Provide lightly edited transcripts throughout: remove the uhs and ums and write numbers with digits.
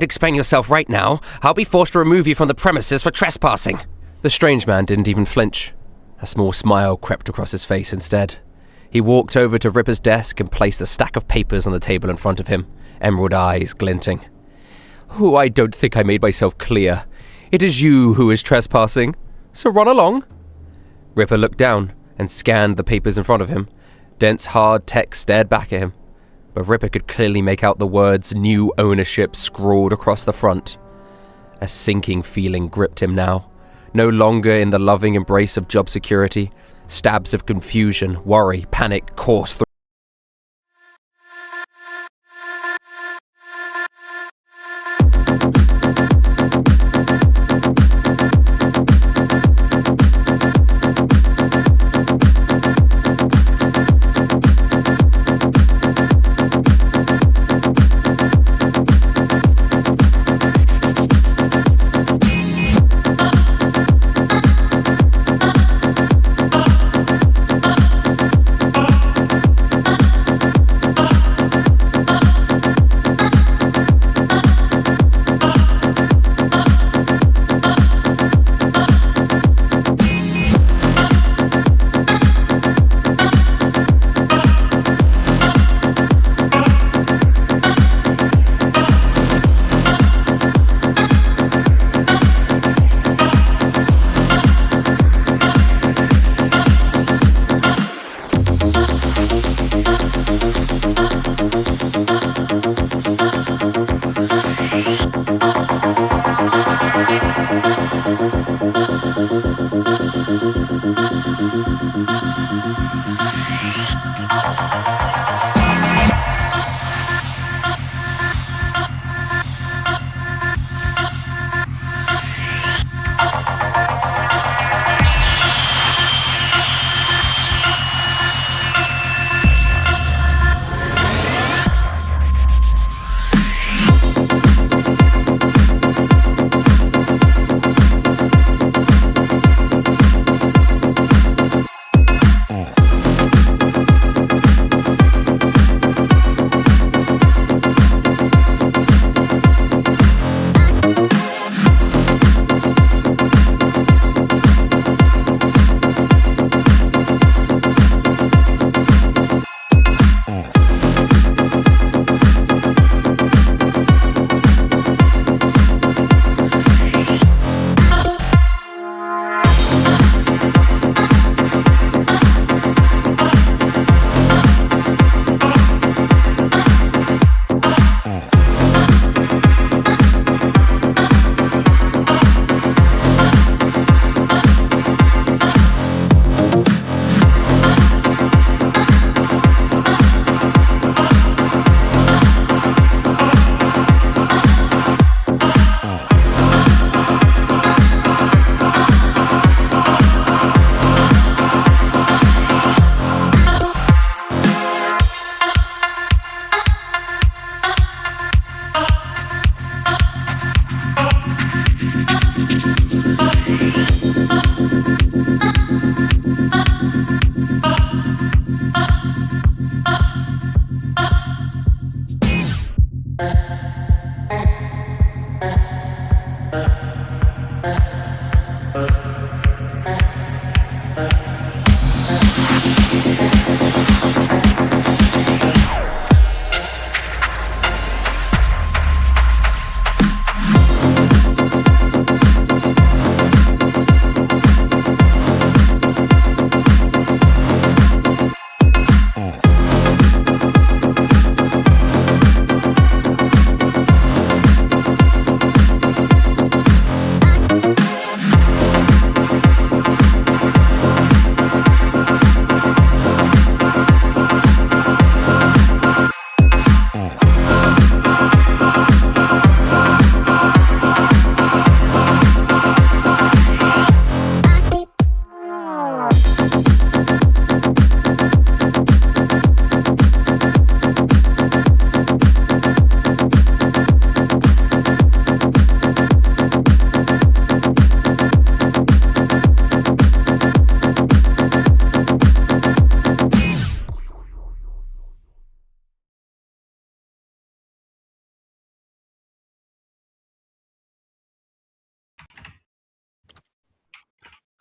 explain yourself right now, I'll be forced to remove you from the premises for trespassing. The strange man didn't even flinch. A small smile crept across his face instead. He walked over to Ripper's desk and placed a stack of papers on the table in front of him, emerald eyes glinting. Oh, I don't think I made myself clear. It is you who is trespassing, so run along. Ripper looked down and scanned the papers in front of him. Dense, hard text stared back at him, but Ripper could clearly make out the words "new ownership" scrawled across the front. A sinking feeling gripped him now. No longer in the loving embrace of job security, stabs of confusion, worry, panic coursed through.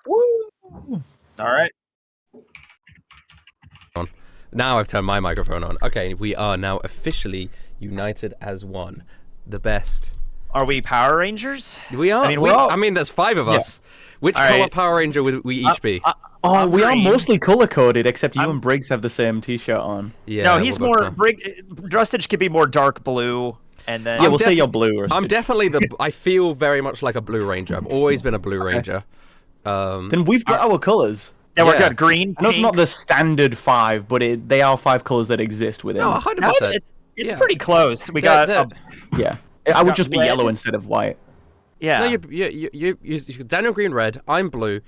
Woo! All right. Now I've turned my microphone on. Okay, we are now officially united as one. The best. Are we Power Rangers? We are. I mean, there's 5 of us. Which color Power Ranger would we each be? We are mostly color-coded, except you and Briggs have the same T-shirt on. Yeah. No, he's more... Rustage could be more dark blue, and then... Yeah, we'll say you're blue. I'm definitely the... I feel very much like a Blue Ranger. I've always been a Blue Ranger. Then we've got our colors. Yeah, we're good. Green, I know it's not the standard 5, but they are 5 colors that exist within. No, 100%. It's pretty close. We got... yeah. I would just be yellow instead of white. Yeah. No, you Daniel Green red, I'm blue,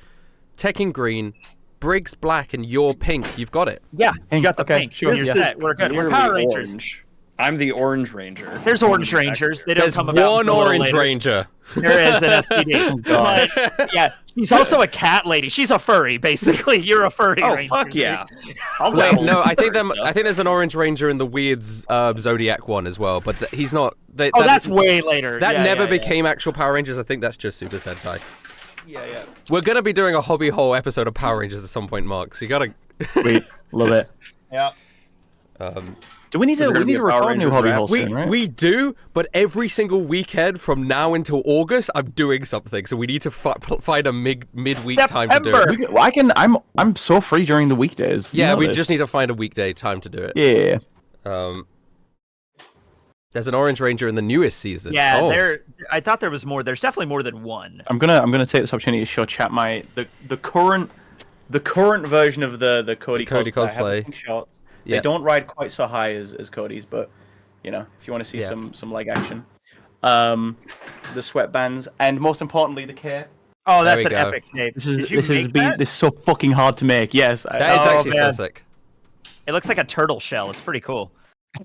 Tekken green, Briggs black, and you're pink. You've got it. Yeah, you got the pink. Sure. We're good. We're Power Rangers. Orange. I'm the Orange Ranger. There's Orange Rangers. They don't There's come about one Orange Ranger. There is an SPD. But, yeah, she's also a cat lady. She's a furry, basically. You're a furry Ranger. Oh, fuck yeah. Wait, no, I think there's an Orange Ranger in the Weirds Zodiac one as well, but he's not... that's way later. That never became actual Power Rangers. I think that's just Super Sentai. Yeah. We're going to be doing a hobby hole episode of Power Rangers at some point, Mark, so you gotta... Sweet. Love it. Yeah. Do we need to record new hobby holes soon, right? We do, but every single weekend from now until August, I'm doing something, so we need to find a midweek time to do it. Well, I'm so free during the weekdays. Yeah, we just need to find a weekday time to do it. Yeah. There's an Orange Ranger in the newest season. Yeah, I thought there was more. There's definitely more than one. I'm gonna take this opportunity to show chat the current version of the Cody cosplay. Shots. They don't ride quite so high as Cody's, but you know, if you want to see some leg action, the sweatbands, and most importantly, the cape. Oh, that's an epic cape. This is so fucking hard to make. Yes, that is actually so sick. It looks like a turtle shell. It's pretty cool.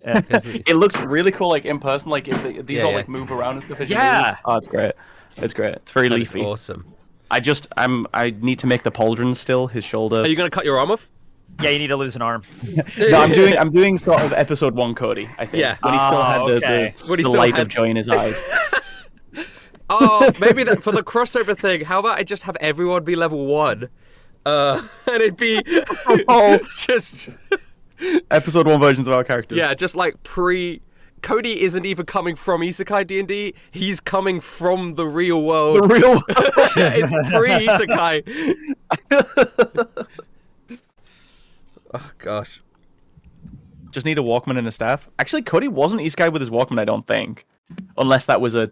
Yeah. It looks really cool, like in person. Like these all like move around and stuff. Yeah. Oh, it's great. It's great. It's very leafy. Awesome. I need to make the pauldron still. His shoulder. Are you gonna cut your arm off? Yeah, you need to lose an arm. No, I'm doing sort of episode 1 Cody, I think. Yeah. When he still had the light of joy in his eyes. Oh, maybe that for the crossover thing, how about I just have everyone be level 1? And it'd be just episode 1 versions of our characters. Yeah, just like Cody isn't even coming from Isekai D&D, he's coming from the real world. The real world. It's pre-Isekai. Oh, gosh. Just need a Walkman and a staff. Actually, Cody wasn't Isekai with his Walkman, I don't think. Unless that was a...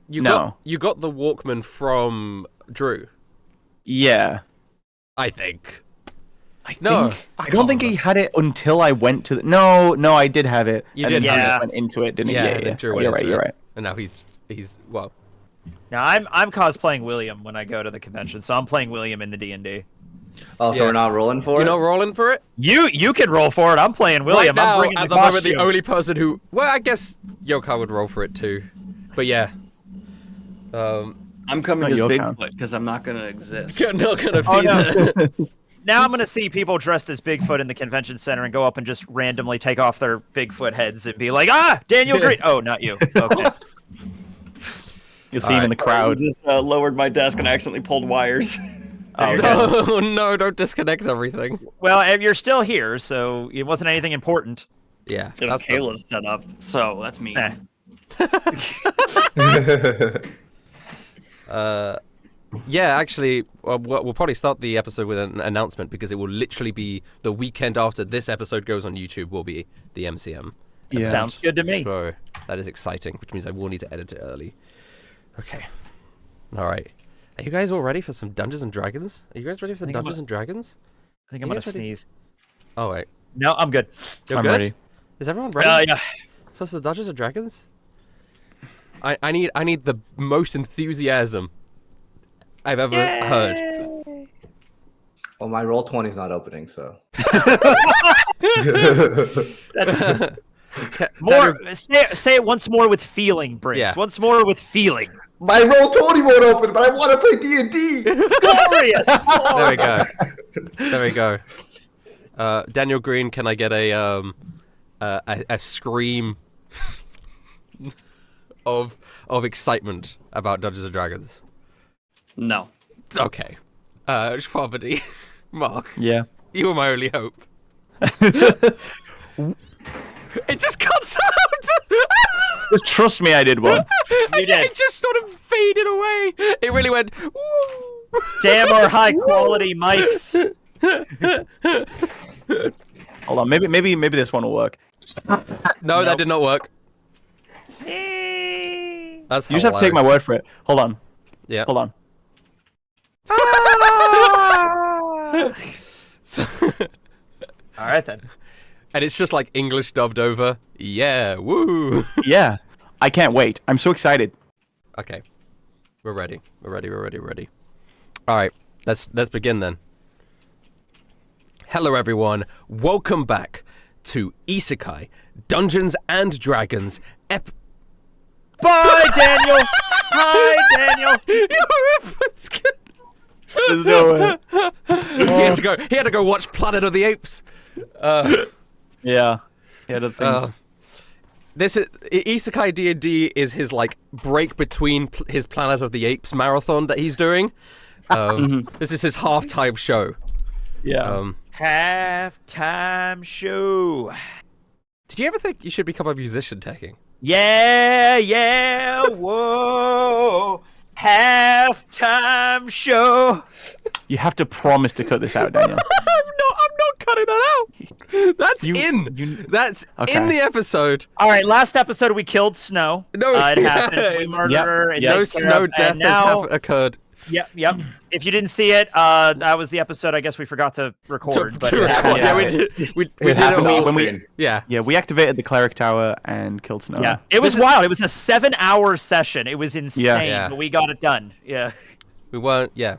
You got the Walkman from Drew. Yeah. I think. I don't think he had it until I went to the... No, I did have it. You did, yeah. Went into it, didn't he? Yeah. You're right. And now he's well... Now, I'm cosplaying William when I go to the convention, so I'm playing William in the D&D. Oh, so we're not rolling for it? You're not rolling for it? You can roll for it. I'm playing William. Right now, I'm bringing at the costume. moment, the only person who... Well, I guess Yokai would roll for it too. But yeah. I'm coming as Bigfoot because I'm not going to exist. You're not going to be there. Now I'm going to see people dressed as Bigfoot in the convention center and go up and just randomly take off their Bigfoot heads and be like, Daniel Green. Oh, not you. Okay. You'll see him in the crowd. I just lowered my desk and I accidentally pulled wires. Oh, no, don't disconnect everything. Well, you're still here, so it wasn't anything important. Yeah. It was Kayla's setup, so that's me. Yeah, actually, we'll probably start the episode with an announcement because it will literally be the weekend after this episode goes on YouTube will be the MCM. Yeah. Sounds good to me. So that is exciting, which means I will need to edit it early. Okay. All right. Are you guys all ready for some Dungeons and Dragons? Are you guys ready for some Dungeons and Dragons? I think I'm gonna sneeze. Oh wait. No, I'm good. You're good? Ready. Is everyone ready? Yeah. For some Dungeons and Dragons? I need the most enthusiasm I've ever heard. Well, my Roll20's not opening, so. Say it once more with feeling, Briggs. Yeah. Once more with feeling. My Roll20 won't open, but I want to play D&D. Glorious! There we go. There we go. Daniel Green, can I get a scream of excitement about Dungeons and Dragons? No. Okay. Schwabity, Mark. Yeah. You were my only hope. It just cuts out! Trust me, I did one. You did. It just sort of faded away. It really went, woo! Damn our high quality mics. Hold on, maybe this one will work. No, that did not work. That's You just have to take my word for it. Hold on. Yeah. Hold on. So, All right then. and it's just like English dubbed over. Yeah, woo! Yeah. I can't wait. I'm so excited. Okay. We're ready. We're ready. Alright, let's begin then. Hello everyone. Welcome back to Isekai, Dungeons and Dragons Bye, Daniel. Hi, Daniel. There's no way. He had to go watch Planet of the Apes. Yeah. He had other things. This is Isekai D&D is his like break between his Planet of the Apes marathon that he's doing. This is his halftime show. Yeah. Halftime show. Did you ever think you should become a musician, Teching? Yeah, whoa. Halftime show. You have to promise to cut this out, Daniel. I'm not cutting that out. That's That's in the episode. All right, last episode we killed Snow. No, it happened. We murdered her. And No take care snow of- death and now, has occurred. Yep. If you didn't see it, that was the episode I guess we forgot to record. To record. Yeah, we did it all. When we, Yeah. Yeah, we activated the cleric tower and killed Snow. Yeah, it was wild. It was a 7-hour session. It was insane, Yeah. but we got it done. Yeah. We weren't. Yeah.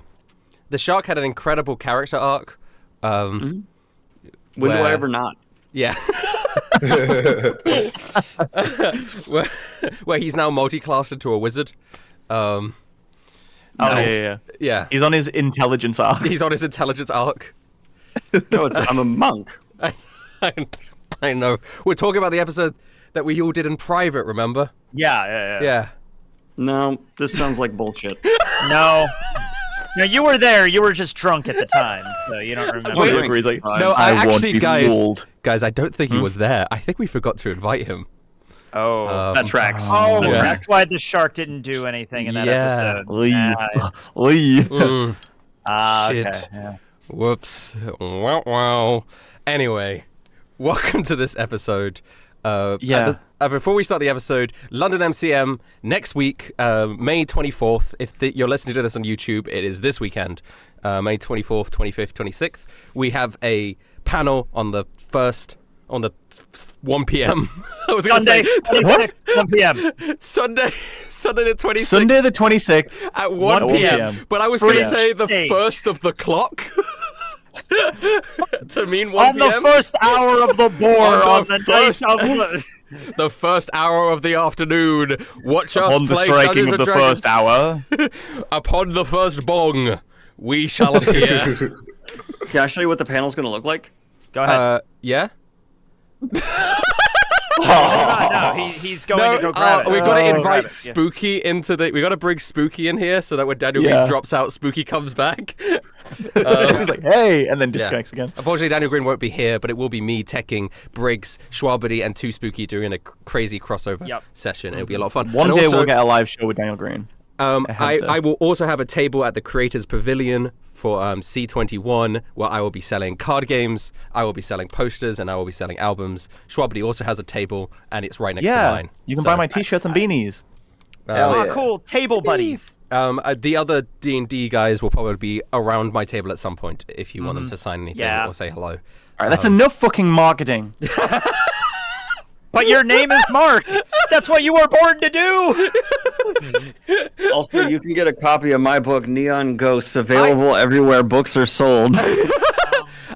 The shark had an incredible character arc. When do I where- ever not? Yeah. where he's now multi-classed into a wizard. Yeah. He's on his intelligence arc. He's on his intelligence arc. No, I'm a monk. I know. We're talking about the episode that we all did in private, remember? Yeah. Yeah. No, this sounds like bullshit. No, you were there. You were just drunk at the time, so you don't remember. Wait, He's like, No, I won't actually, be fooled. guys, I don't think he was there. I think we forgot to invite him. Oh, That tracks. oh, yeah. that's why the shark didn't do anything in that Yeah. episode. Oy. Shit. Okay. Yeah. Whoops. Wow. Anyway, welcome to this episode. Before we start the episode, London MCM next week, May 24th. If you're listening to this on YouTube, it is this weekend, May 24th, 25th, 26th. We have a panel on the 1 p.m. I was going to Sunday, say 26, 1 p.m. Sunday the 26th. Sunday the 26th. At 1 p.m. But I was going to say the Stage. first of the clock. To mean 1 On p.m. the first hour of the board, On on the the first- night of the... The first hour of the afternoon. Watch us On the play striking Dungeons of and the Dragons. first hour. Upon the first bong, we shall appear. Can I show you what the panel's going to look like? Go ahead. Yeah? no, he's going to go grab it. we got to Grab invite it, yeah. Spooky into the. We got to bring Spooky in here so that when Daniel Yeah. Green drops out, Spooky comes back. He's like, hey, and then disconnects again. Unfortunately, Daniel Green won't be here, but it will be me, Teching, Briggs, Schwabity, and 2 Spooky doing a crazy crossover session. It'll be a lot of fun. One And day also, we'll get a live show with Daniel Green. I will also have a table at the Creators Pavilion for C21 where I will be selling card games, I will be selling posters, and I will be selling albums. Schwabity also has a table, and it's right next to mine. You can buy my t-shirts and beanies. Oh, cool. Table buddies. The other D&D guys will probably be around my table at some point if you want them to sign anything or say hello. All right, that's enough fucking marketing. But your name is Mark. That's what you were born to do. Also, you can get a copy of my book, Neon Ghosts, available everywhere books are sold.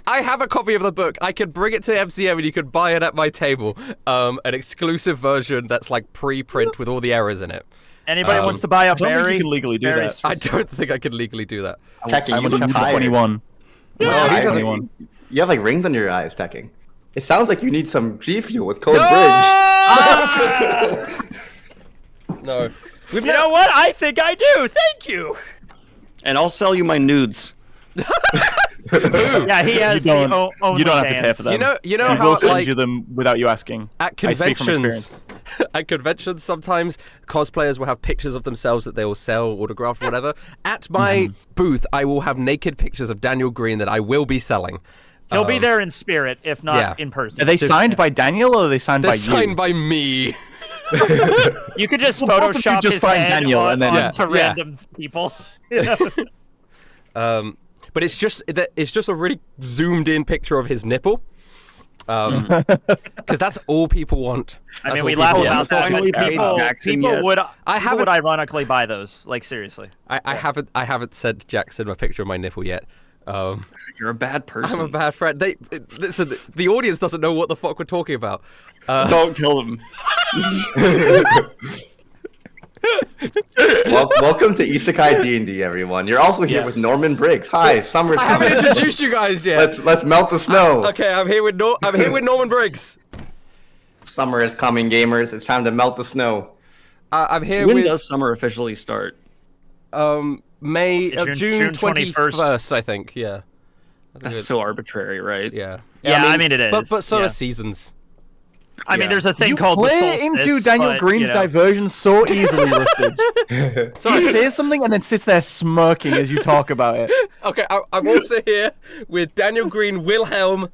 I have a copy of the book. I could bring it to MCM and you could buy it at my table. An exclusive version that's like pre-print with all the errors in it. Anybody wants to buy a I don't think berry? you can legally do that. I don't think I could legally do that. Teching, I'm you on look chapter tired. 21. Yeah, He's on 21. You have like rings under your eyes, Teching. It sounds like you need some G Fuel with Code No. You know what? I think I do. Thank you. And I'll sell you my nudes. Yeah, he has. You don't only have to pay for them. You know how we'll send like you them without you asking. at I speak from conventions, experience. at conventions sometimes cosplayers will have pictures of themselves that they will sell, autograph, whatever. At my booth, I will have naked pictures of Daniel Green that I will be selling. He'll be there in spirit, if not in person. Are they signed by Daniel or are they signed by you? They're signed by me. You could just Well, both of you Photoshop just his sign head Daniel and then- onto random people. But it's just a really zoomed in picture of his nipple. Because that's all people want. I mean, That's we all laugh people about want. that. Finally But paid people, Jackson people yet. would, I people would haven't- ironically buy those. Like seriously. I haven't sent Jackson a picture of my nipple yet. You're a bad person. I'm a bad friend. Listen, the audience doesn't know what the fuck we're talking about. Don't tell them. Welcome to Isekai D&D, everyone. You're also here with Norman Briggs. Hi, summer's I coming. haven't introduced you guys yet. Let's melt the snow. Okay, I'm here with Norman Briggs. Summer is coming, gamers. It's time to melt the snow. I'm here When with does summer officially start? June June 21st, I think. Yeah. That's so arbitrary, right? Yeah. Yeah, I mean it is. But so yeah. are seasons. I mean, there's a thing You called the play solstice, into Daniel but, Green's you know. diversion so easily, Rustage. So he says something and then sits there smirking as you talk about it. Okay, I'm also here with Daniel Green Wilhelm.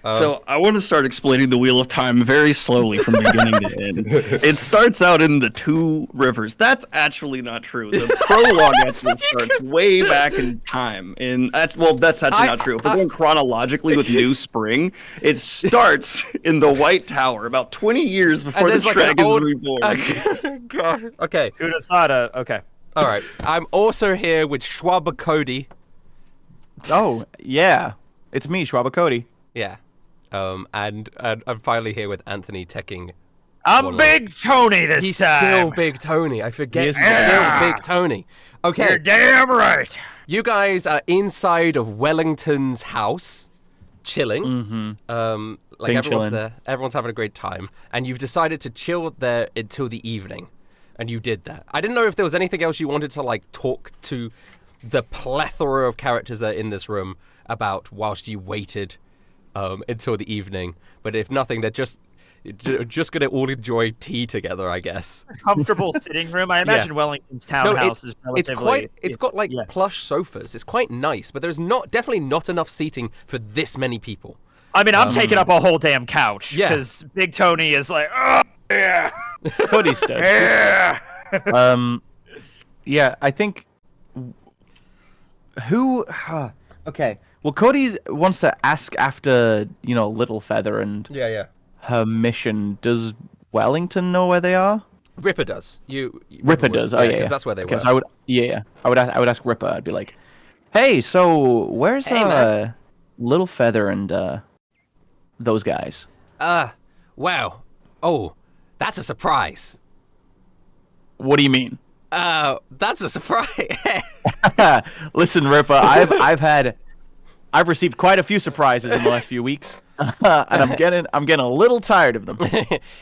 So I want to start explaining the Wheel of Time very slowly from beginning to end. It starts out in the two rivers. That's actually not true. The prologue actually starts way back in time. That's actually not true. If we're going chronologically with New Spring, it starts in the White Tower about 20 years before the dragon is reborn. Gosh. Okay. Who'd have thought? Okay. All right. I'm also here with Schwaba Cody. Oh, yeah. It's me, Schwaba Cody. Yeah. And I'm finally here with Anthony Teching. I'm Big Tony this He's time. still Big Tony. I forget He he's is still Big Tony. Okay. You're damn right. You guys are inside of Wellington's house, chilling. Mm-hmm. Like Been everyone's chilling. there. Everyone's having a great time. And you've decided to chill there until the evening. And you did that. I didn't know if there was anything else you wanted to like talk to the plethora of characters that are in this room about whilst you waited until the evening. But if nothing, they're just gonna all enjoy tea together, I guess. Comfortable sitting room. I imagine Wellington's townhouse is relatively. It's got like plush sofas. It's quite nice, but there's definitely not enough seating for this many people. I mean, I'm taking up a whole damn couch. Yeah. Because Big Tony is like, oh, yeah. Cody stood. Yeah. Yeah, I think... Who... okay. Well, Cody wants to ask after, Little Feather and Yeah. her mission. Does Wellington know where they are? Ripper does. Ripper does. Oh, yeah. Because that's where they were. Because I would ask Ripper. I'd be like, "Hey, so where's man. Little Feather and those guys?" Wow. Oh, that's a surprise. What do you mean? That's a surprise. Listen, Ripper, I've received quite a few surprises in the last few weeks, and I'm getting a little tired of them.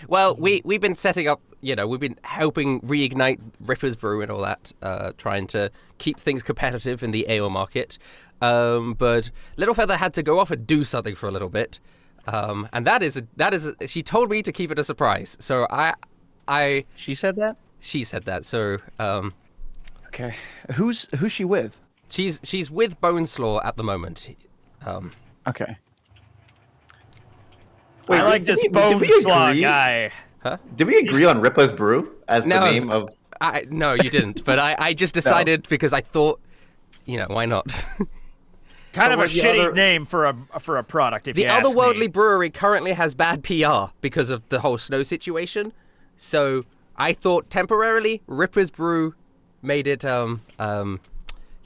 Well, we've been setting up, we've been helping reignite Ripper's Brew and all that, trying to keep things competitive in the ale market. But Little Feather had to go off and do something for a little bit, and that is she told me to keep it a surprise. So She said that. She said that. So Okay, who's she with? she's with Boneslaw at the moment. Okay. Wait, I like this did bone we slaw agree? guy. Did we agree on Rippa's Brew as the name of? No, you didn't. But I just decided because I thought, why not? Kind of a what's the shitty other- name for a product. If The you ask otherworldly me. brewery currently has bad PR because of the whole snow situation. So I thought temporarily Ripper's Brew made it a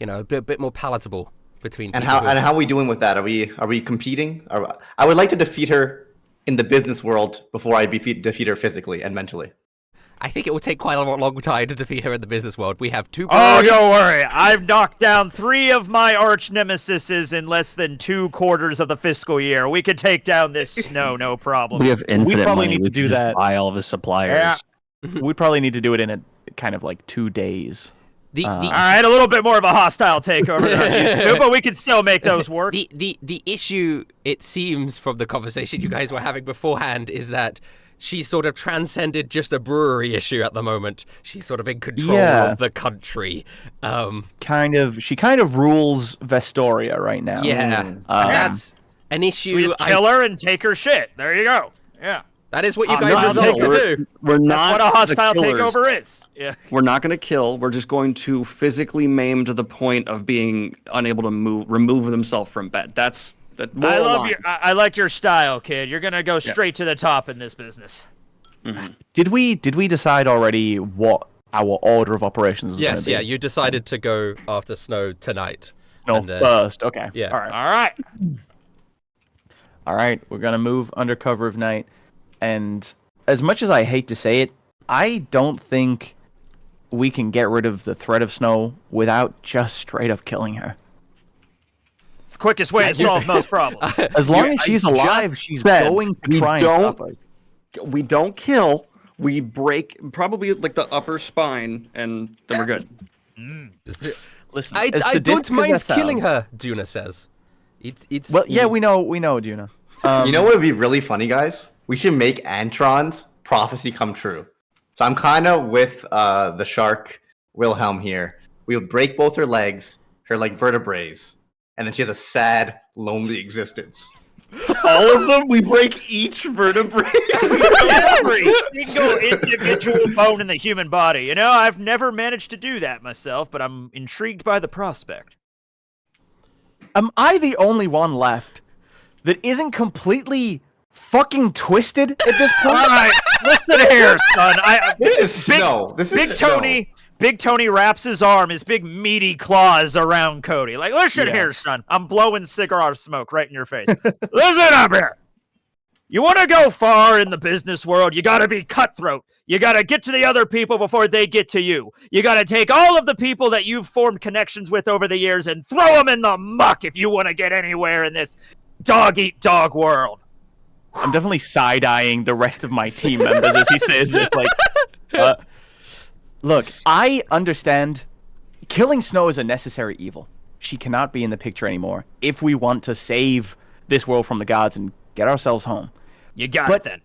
bit more palatable between And people. how are we doing with that? Are we competing? I would like to defeat her in the business world before I defeat her physically and mentally. I think it will take quite a long time to defeat her in the business world. We have two Oh, breweries. don't worry. I've knocked down 3 of my arch nemesises in less than 2 quarters of the fiscal year. We could take down this snow, no problem. We have infinite probably money. need to We do can just that. Buy all of his suppliers. Yeah. We'd probably need to do it in a kind of like 2 days. All right, a little bit more of a hostile takeover than I'm used to, but we can still make those work. The issue, it seems, from the conversation you guys were having beforehand, is that she's sort of transcended just a brewery issue at the moment. She's sort of in control of the country. She kind of rules Vestoria right now. Yeah, that's an issue. We just kill her and take her shit. There you go. Yeah. That is what you guys resolved to do. We're not what a hostile takeover is. Yeah. We're not going to kill. We're just going to physically maim to the point of being unable to remove themselves from bed. That's that. I like your style, kid. You're gonna go straight to the top in this business. Mm-hmm. Did we decide already what our order of operations is? Yes. Yeah. You decided to go after Snow tonight. No, first. Okay. Yeah. All right. We're gonna move under cover of night. And as much as I hate to say it, I don't think we can get rid of the threat of Snow without just straight up killing her. It's the quickest way to solve most problems. As long as she's alive, she's going to try and stop us. We don't kill. We break probably like the upper spine, and then we're good. Listen, I don't mind killing her, Juna says. It's well, yeah, we know, Juna. You know what would be really funny, guys? We should make Antron's prophecy come true. So I'm kind of with the shark Wilhelm here. We would break both her legs, her like vertebrae, and then she has a sad, lonely existence. All of them? We break each vertebrae? Every single individual bone in the human body. You know, I've never managed to do that myself, but I'm intrigued by the prospect. Am I the only one left that isn't completely fucking twisted at this point? All right, listen here, son. This is Big Tony. Big Tony wraps his arm, his big meaty claws around Cody. Like, listen here, son. I'm blowing cigar smoke right in your face. Listen up here. You want to go far in the business world, you got to be cutthroat. You got to get to the other people before they get to you. You got to take all of the people that you've formed connections with over the years and throw them in the muck if you want to get anywhere in this dog-eat-dog world. I'm definitely side-eyeing the rest of my team members as he says this. Like, look, I understand killing Snow is a necessary evil. She cannot be in the picture anymore if we want to save this world from the gods and get ourselves home. You got it then.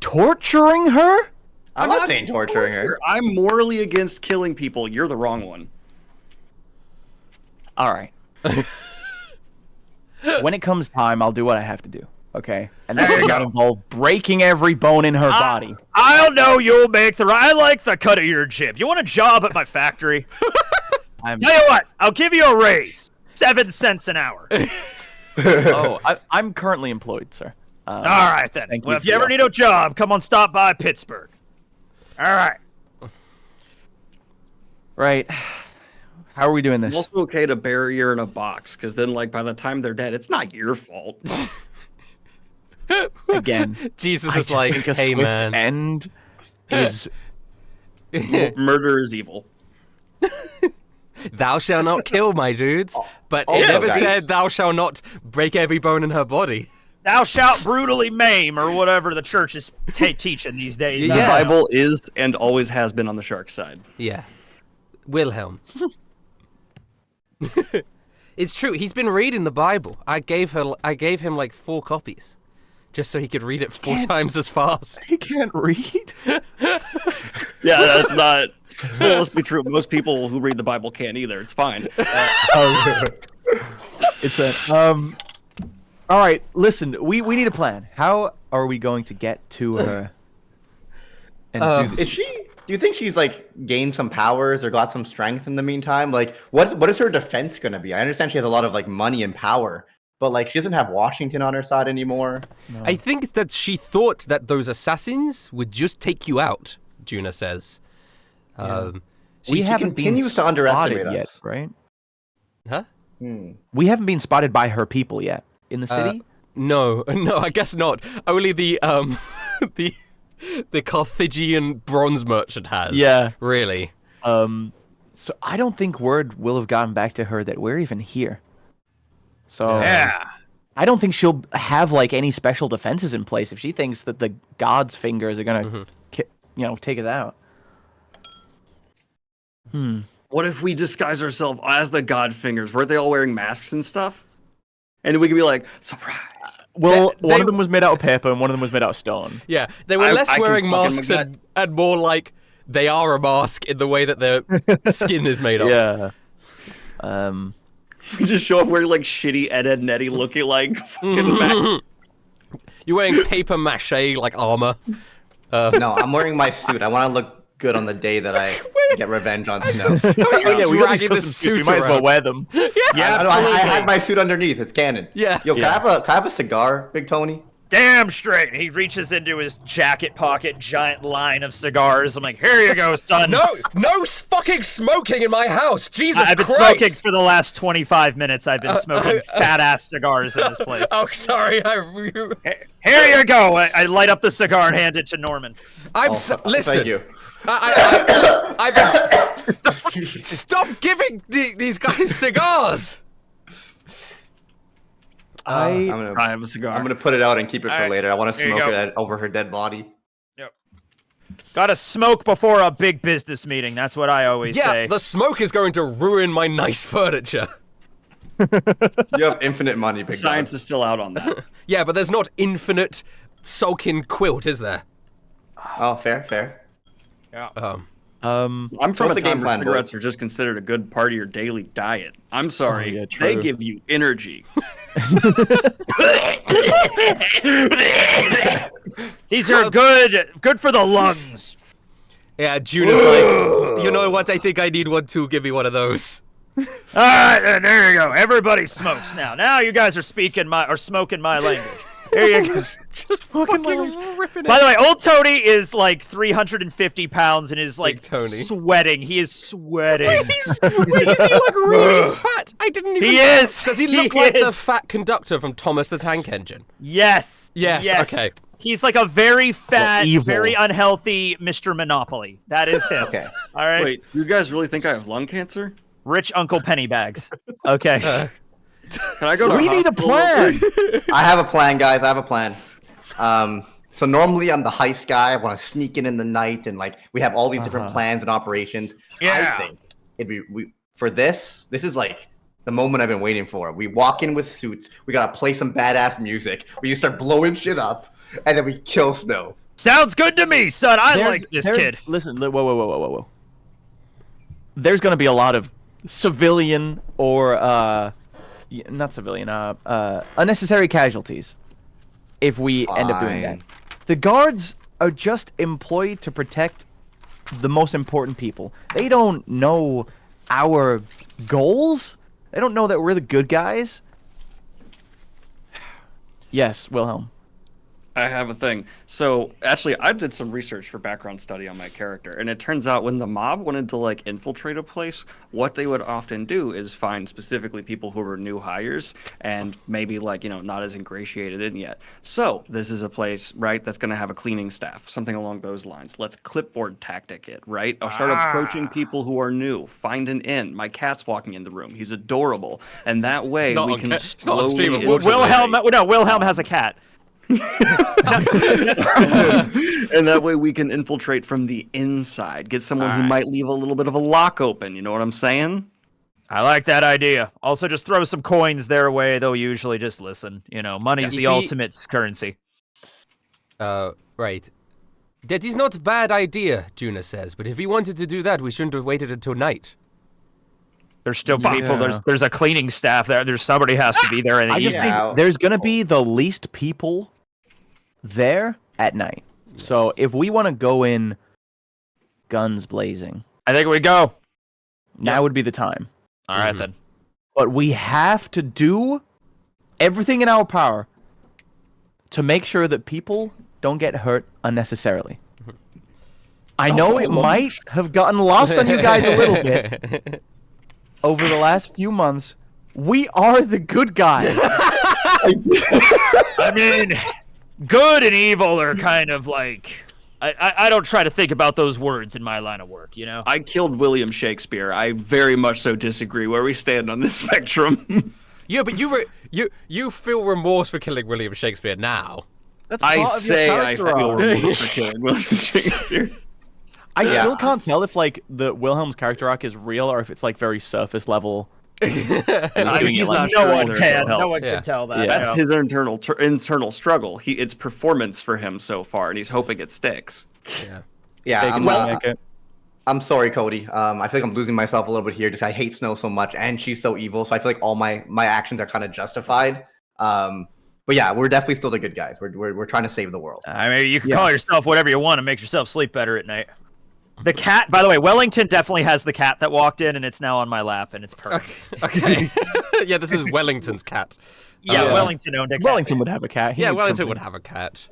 Torturing her? I'm not saying torturing her. I'm morally against killing people. You're the wrong one. All right. When it comes time, I'll do what I have to do. Okay, and that does not involve breaking every bone in her body. I'll know you'll make I like the cut of your jib. You want a job at my factory? Tell you what, I'll give you a raise. 7 cents an hour. I'm currently employed, sir. All right, then. Well, if you ever need a job, come on, stop by Pittsburgh. All right. Right. How are we doing this? It's also okay to bury her in a box, because then, like, by the time they're dead, it's not your fault. Again, Jesus is like, hey man, end is murder is evil. Thou shalt not kill, my dudes. But it never said thou shalt not break every bone in her body. Thou shalt brutally maim, or whatever the church is teaching these days. The Bible is and always has been on the shark side. Yeah, Wilhelm. It's true. He's been reading the Bible. I gave him like 4 copies. Just so he could read it 4 times as fast. He can't read? Yeah, that's not... Well, let's be true. Most people who read the Bible can't either. It's fine. All right, listen. We need a plan. How are we going to get to her? And do you think she's like gained some powers or got some strength in the meantime? Like, what is her defense going to be? I understand she has a lot of like money and power. But, like, she doesn't have Washington on her side anymore. No. I think that she thought that those assassins would just take you out, Juna says. She continues to underestimate us. Yet, right? Huh? We haven't been spotted by her people yet in the city? No, I guess not. Only the Carthaginian bronze merchant has. Yeah. Really. So I don't think word will have gotten back to her that we're even here. So I don't think she'll have like any special defenses in place if she thinks that the gods' fingers are gonna, take us out. What if we disguise ourselves as the Godfingers? Weren't they all wearing masks and stuff? And then we could be like, surprise. Well, one of them was made out of paper and one of them was made out of stone. Yeah, they were less wearing masks and more like they are a mask in the way that their skin is made of. Yeah. We just show up wearing like shitty Ed, Edd n Eddy looking like fucking masks. You're wearing paper mache like armor. No, I'm wearing my suit. I want to look good on the day that I get revenge on Snow. We got these suits. We might as well wear them. I had my suit underneath. It's canon. Yeah. Yo, can I have a cigar, Big Tony? Damn straight. He reaches into his jacket pocket, giant line of cigars. I'm like, here you go, son. No fucking smoking in my house. Jesus Christ. I've been smoking for the last 25 minutes. I've been smoking fat-ass cigars in this place. Oh, sorry. Here you go. I light up the cigar and hand it to Norman. Listen. Thank you. Stop giving these guys cigars. I have a cigar. I'm gonna put it out and keep it for later. I want to There you smoke go. it over her dead body. Yep. Gotta smoke before a big business meeting. That's what I always say. Yeah, the smoke is going to ruin my nice furniture. You have infinite money, Big Science is still out on that. Yeah, but there's not infinite sulking quilt, is there? Oh, fair. Yeah. I'm from What's a the game time where plan, cigarettes boys? are just considered a good part of your daily diet. I'm sorry, yeah, true. they give you energy. These are good for the lungs. Yeah, June is like, you know what? I think I need one too. Give me one of those. All right, then there you go. Everybody smokes now. Now you guys are smoking my language. Here you go. Just fucking ripping it. By the way, old Tony is like 350 pounds and is like Big Tony. sweating. He is sweating. Wait, does he look really fat? I didn't even. He is. Does he look like the fat conductor from Thomas the Tank Engine? Yes. Yes. Okay. He's like a very fat, evil. very unhealthy Mr. Monopoly. That is him. Okay. All right. Wait, you guys really think I have lung cancer? Rich Uncle Pennybags. Okay. Can I go to we need a hospital? plan. I have a plan, guys. I have a plan. So normally I'm the heist guy. I want to sneak in the night, and like we have all these different plans and operations. Yeah. I think it'd be for this. This is like the moment I've been waiting for. We walk in with suits. We gotta play some badass music. We just start blowing shit up, and then we kill Snow. Sounds good to me, son. I like this kid. Listen, whoa. There's gonna be a lot of civilian or not civilian, unnecessary casualties if we end up doing that. Fine. The guards are just employed to protect the most important people. They don't know our goals. They don't know that we're the good guys. Yes, Wilhelm. I have a thing. So actually, I did some research for background study on my character, and it turns out when the mob wanted to like infiltrate a place, what they would often do is find specifically people who were new hires and maybe like not as ingratiated in yet. So this is a place, right, that's going to have a cleaning staff, something along those lines. Let's clipboard tactic it, right? I'll start approaching people who are new. Find an in. My cat's walking in the room. He's adorable, and that way we can slowly. Wilhelm has a cat. And that way we can infiltrate from the inside. Get someone who might leave a little bit of a lock open. You know what I'm saying? I like that idea. Also, just throw some coins their way. They'll usually just listen. Money's the ultimate currency. Right. That is not a bad idea, Juna says, but if we wanted to do that, we shouldn't have waited until night. There's still people. There's a cleaning staff there. There's somebody has to be there in the I just evening. think there's gonna be the least people there at night. So if we want to go in guns blazing, I think we go. now would be the time. All right then. But we have to do everything in our power to make sure that people don't get hurt unnecessarily. I know it might have gotten lost on you guys a little bit over the last few months. We are the good guys. I mean, good and evil are kind of like... I don't try to think about those words in my line of work, I killed William Shakespeare. I very much so disagree where we stand on this spectrum. Yeah, but you feel remorse for killing William Shakespeare now. That's I part of your say I character feel arc. remorse for killing William Shakespeare. I still can't tell if like the Wilhelm's character arc is real or if it's like very surface level. He's not sure no one either. can. No one can tell that. That's his internal struggle. It's performance for him so far, and he's hoping it sticks. I'm sorry, Cody. I feel like I'm losing myself a little bit here. Just I hate Snow so much, and she's so evil. So I feel like all my actions are kind of justified. But yeah, we're definitely still the good guys. We're trying to save the world. I mean, you can call yourself whatever you want to make yourself sleep better at night. The cat, by the way, Wellington definitely has the cat that walked in, and it's now on my lap, and it's perfect. Okay. Yeah, this is Wellington's cat. Yeah, Wellington owned a cat. Wellington would have a cat. Wellington would have a cat.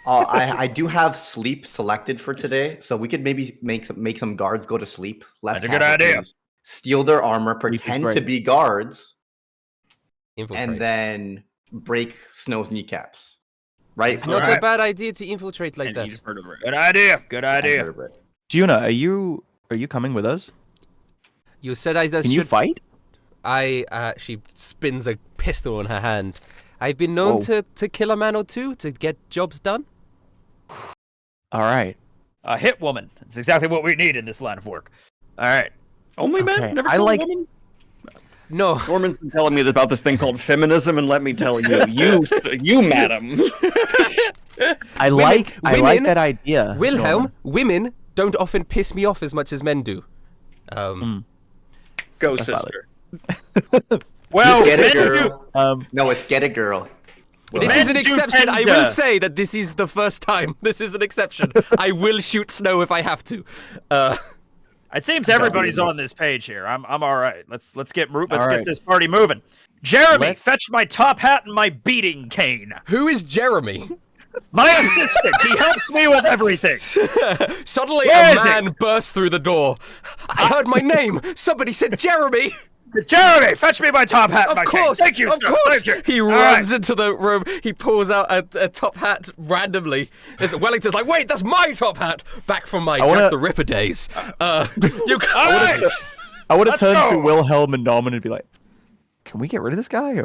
I do have sleep selected for today, so we could maybe make some guards go to sleep. That's a good idea. Steal their armor, pretend to be guards, Infiltrate. and then break Snow's kneecaps. Right? It's not a bad idea to infiltrate like that. Good idea. Good idea. Giuna, are you coming with us? You said I should... Can you fight? She spins a pistol in her hand. I've been known to kill a man or two to get jobs done. All right. A hit woman. That's exactly what we need in this line of work. All right. Only men? Never killed a woman? No. Norman's been telling me about this thing called feminism, and let me tell you, you madam. I like that idea. Wilhelm, women don't often piss me off as much as men do. Go, sister. Well, get a girl. No, it's get a girl. This is an exception. I will say that this is the first time. This is an exception. I will shoot Snow if I have to. It seems everybody's on this page here. I'm all right. Let's get this party moving. Jeremy, fetch my top hat and my beating cane. Who is Jeremy? My assistant. He helps me with everything. Suddenly, a man burst through the door. I heard my name. Somebody said Jeremy. Jeremy, fetch me my top hat. Of course. Thank you, of sir. course. Thank you. He runs into the room. He pulls out a top hat randomly. Wellington's like, wait, that's my top hat. Back from my Jack the Ripper days. I would have turned to Wilhelm and Norman and be like, "Can we get rid of this guy?" Or...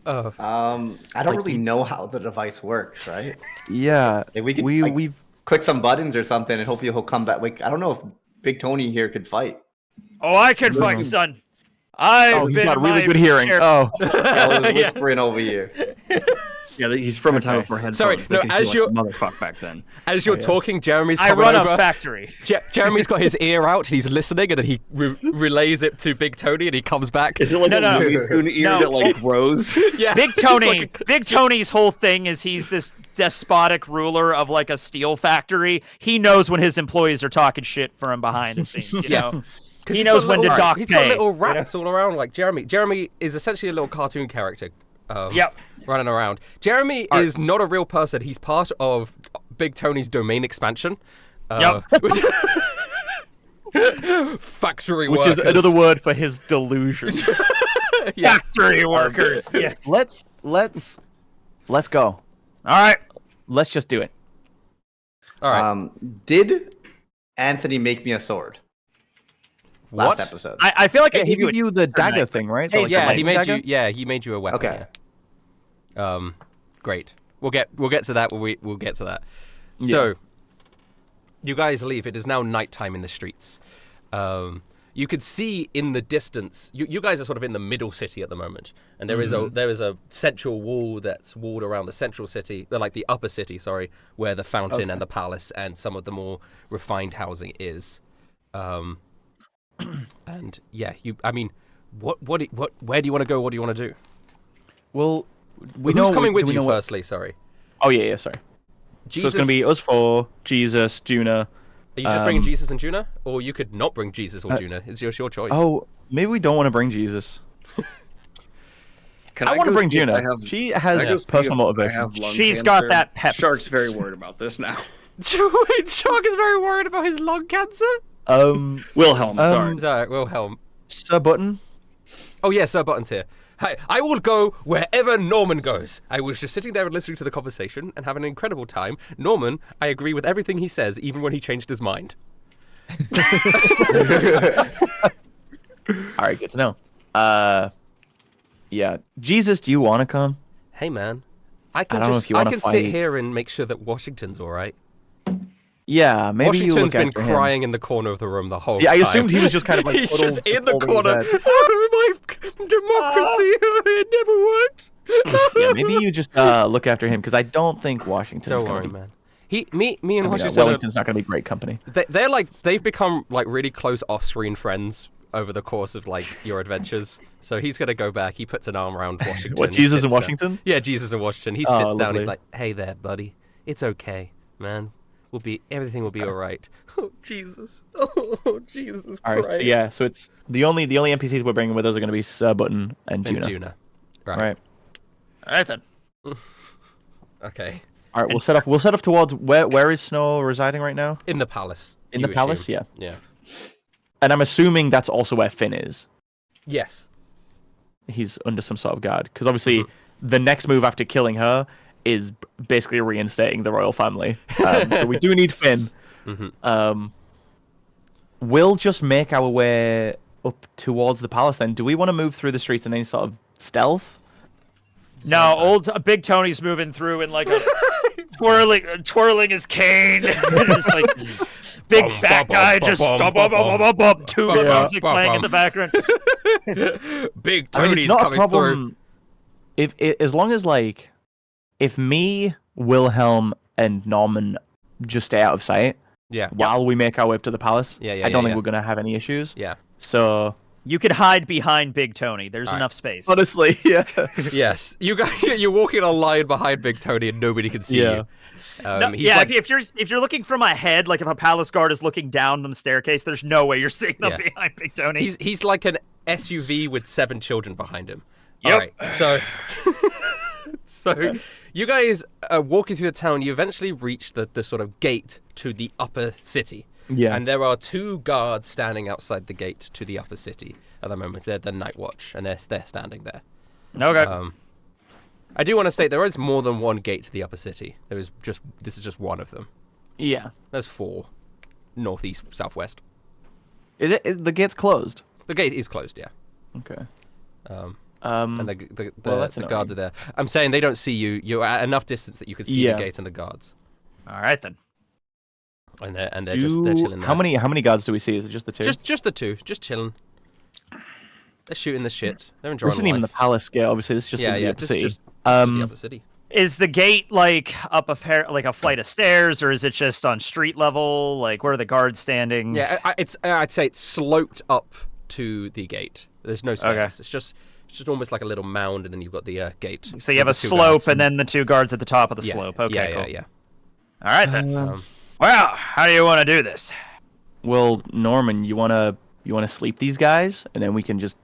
I don't really know how the device works, right? Yeah, we click some buttons or something, and hopefully he'll come back. Like I don't know if Big Tony here could fight. Oh, I can fight, son. He's got really good hearing. I was whispering over here. Yeah, he's from a time before headphones. Sorry, no, as you're motherfucker back then. As you're talking, Jeremy's coming over. I run a factory. Jeremy's got his ear out, and he's listening, and then he relays it to Big Tony, and he comes back. Is it like a ear that like grows? Yeah. Big Tony. Big Tony's whole thing is he's this despotic ruler of like a steel factory. He knows when his employees are talking shit for him behind the scenes. You know? He knows when to dock pay. He's got little rats all around, like Jeremy. Jeremy is essentially a little cartoon character. Running around. Jeremy is not a real person. He's part of Big Tony's domain expansion. Factory workers. Which is another word for his delusion. Factory workers. Yeah. Let's go. All right. Let's just do it. All right. Did Anthony make me a sword? Last episode. I feel like he gave you the dagger thing, right? He made you. Yeah, he made you a weapon. Okay. Yeah. Great. We'll get to that. We'll get to that. Yeah. So, you guys leave. It is now nighttime in the streets. You could see in the distance. You guys are sort of in the middle city at the moment, and there is a central wall that's walled around the central city, like the upper city, sorry, where the fountain and the palace and some of the more refined housing is. And yeah, where do you want to go? What do you want to do? Well, who's coming with you? Firstly, sorry. Oh yeah, sorry. Jesus. So it's gonna be us four, Jesus, Giuna. Are you just bringing Jesus and Giuna, or you could not bring Jesus or Giuna? It's your choice. Oh, maybe we don't want to bring Jesus. I want to bring Giuna. She has personal motivation. She's got that pep. Shark's very worried about this now. Wait, Shark is very worried about his lung cancer? Wilhelm, sorry. Sorry, Wilhelm. Sir Button? Oh, yeah, Sir Button's here. Hi, I will go wherever Norman goes. I was just sitting there and listening to the conversation and having an incredible time. Norman, I agree with everything he says, even when he changed his mind. All right, good to know. Yeah. Jesus, do you want to come? Hey, man. I can sit here and make sure that Washington's all right. Yeah, maybe Washington's you been look after crying him. in the corner of the room the whole Yeah, time. I assumed he was just kind of like he's just in the holding his corner. head. Oh, my democracy! It never worked. Yeah, maybe you just look after him because I don't think Washington's Don't gonna worry, be. man. Me and Washington. Wellington's not gonna be great company. They've become like really close off-screen friends over the course of like your adventures. So he's gonna go back. He puts an arm around Washington. What, Jesus sits and down. Washington? Yeah, Jesus and Washington. He Oh, sits down. lovely. He's like, "Hey there, buddy. It's okay, man. Everything will be all right." Oh Jesus! Oh Jesus Christ! All right, so yeah, so it's the only NPCs we're bringing with us are gonna be Sir Button and Juna. Juna. Right. All right then. Okay. All right, we'll set off towards where is Snow residing right now? In the palace. In you the palace, assume. yeah. Yeah. And I'm assuming that's also where Finn is. Yes. He's under some sort of guard because obviously the next move after killing her is basically reinstating the royal family. So we do need Finn. We'll just make our way up towards the palace then. Do we want to move through the streets in any sort of stealth? No, Big Tony's moving through in like a twirling his cane. Just like big fat guy just tuba music playing in the background. Big I mean, Tony's it's not coming a problem as long as like if me, Wilhelm, and Norman just stay out of sight. Yeah. While we make our way up to the palace. I don't think we're gonna have any issues. Yeah. So you could hide behind Big Tony. There's enough space. Honestly, yeah. Yes, you're walking a line behind Big Tony and nobody can see you. If you're looking from ahead, like if a palace guard is looking down the staircase, there's no way you're seeing them behind Big Tony. He's like an SUV with 7 children behind him. Yep. All right, so you guys are walking through the town. You eventually reach the sort of gate to the upper city. Yeah. And there are 2 guards standing outside the gate to the upper city at the moment. They're the night watch, and they're standing there. Okay. I do want to state there is more than one gate to the upper city. This is just one of them. Yeah. There's 4, northeast, southwest. Is the gate's closed? The gate is closed, yeah. Okay. And the guards are there. I'm saying they don't see you. You're at enough distance that you can see the gate and the guards. All right then. And they're chilling there. How many guards do we see? Is it just the 2? Just the 2, just chilling. They're shooting the shit. They're enjoying This isn't even the palace gate, obviously. This is just the upper city. Just the upper city. Is the gate like up a flight of stairs, or is it just on street level? Like where are the guards standing? Yeah, I'd say it's sloped up to the gate. There's no stairs. Okay. It's just almost like a little mound, and then you've got the gate. So you have a slope, and then the 2 guards at the top of the slope. Okay, cool. Yeah. All right then. Well, how do you want to do this? Well, Norman, you wanna sleep these guys, and then we can just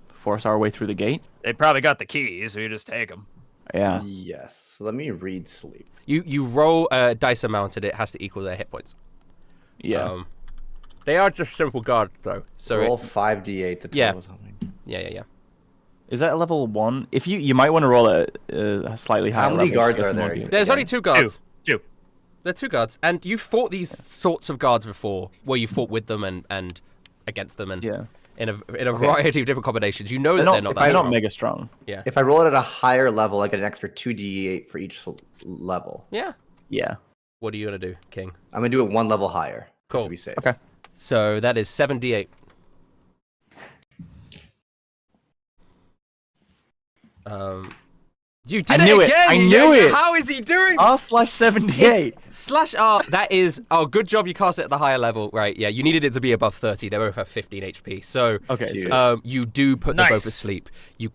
force our way through the gate? They probably got the keys, so you just take them. Yeah. Yes. So let me read sleep. You roll a dice amount, and it has to equal their hit points. Yeah. They are just simple guards, though. So roll 5d8 to 12 or something. Yeah. Is that a level 1? If you might want to roll a slightly higher level. How many guards are there? There's only 2 guards. 2. They're 2 guards, and you've fought these sorts of guards before, where you fought with them and against them, and in a variety of different combinations. You know that they're not that strong. They're not mega strong. Yeah. If I roll it at a higher level, I get an extra 2d8 for each level. Yeah. Yeah. What are you gonna do, King? I'm gonna do it 1 level higher. Cool. To be safe. Okay. So that is 7d8. You did it again! I knew it! How is he doing? R/78. /R, that is... Oh, good job you cast it at the higher level. Right, yeah, you needed it to be above 30. They both have 15 HP. So, okay, you do put them both asleep. You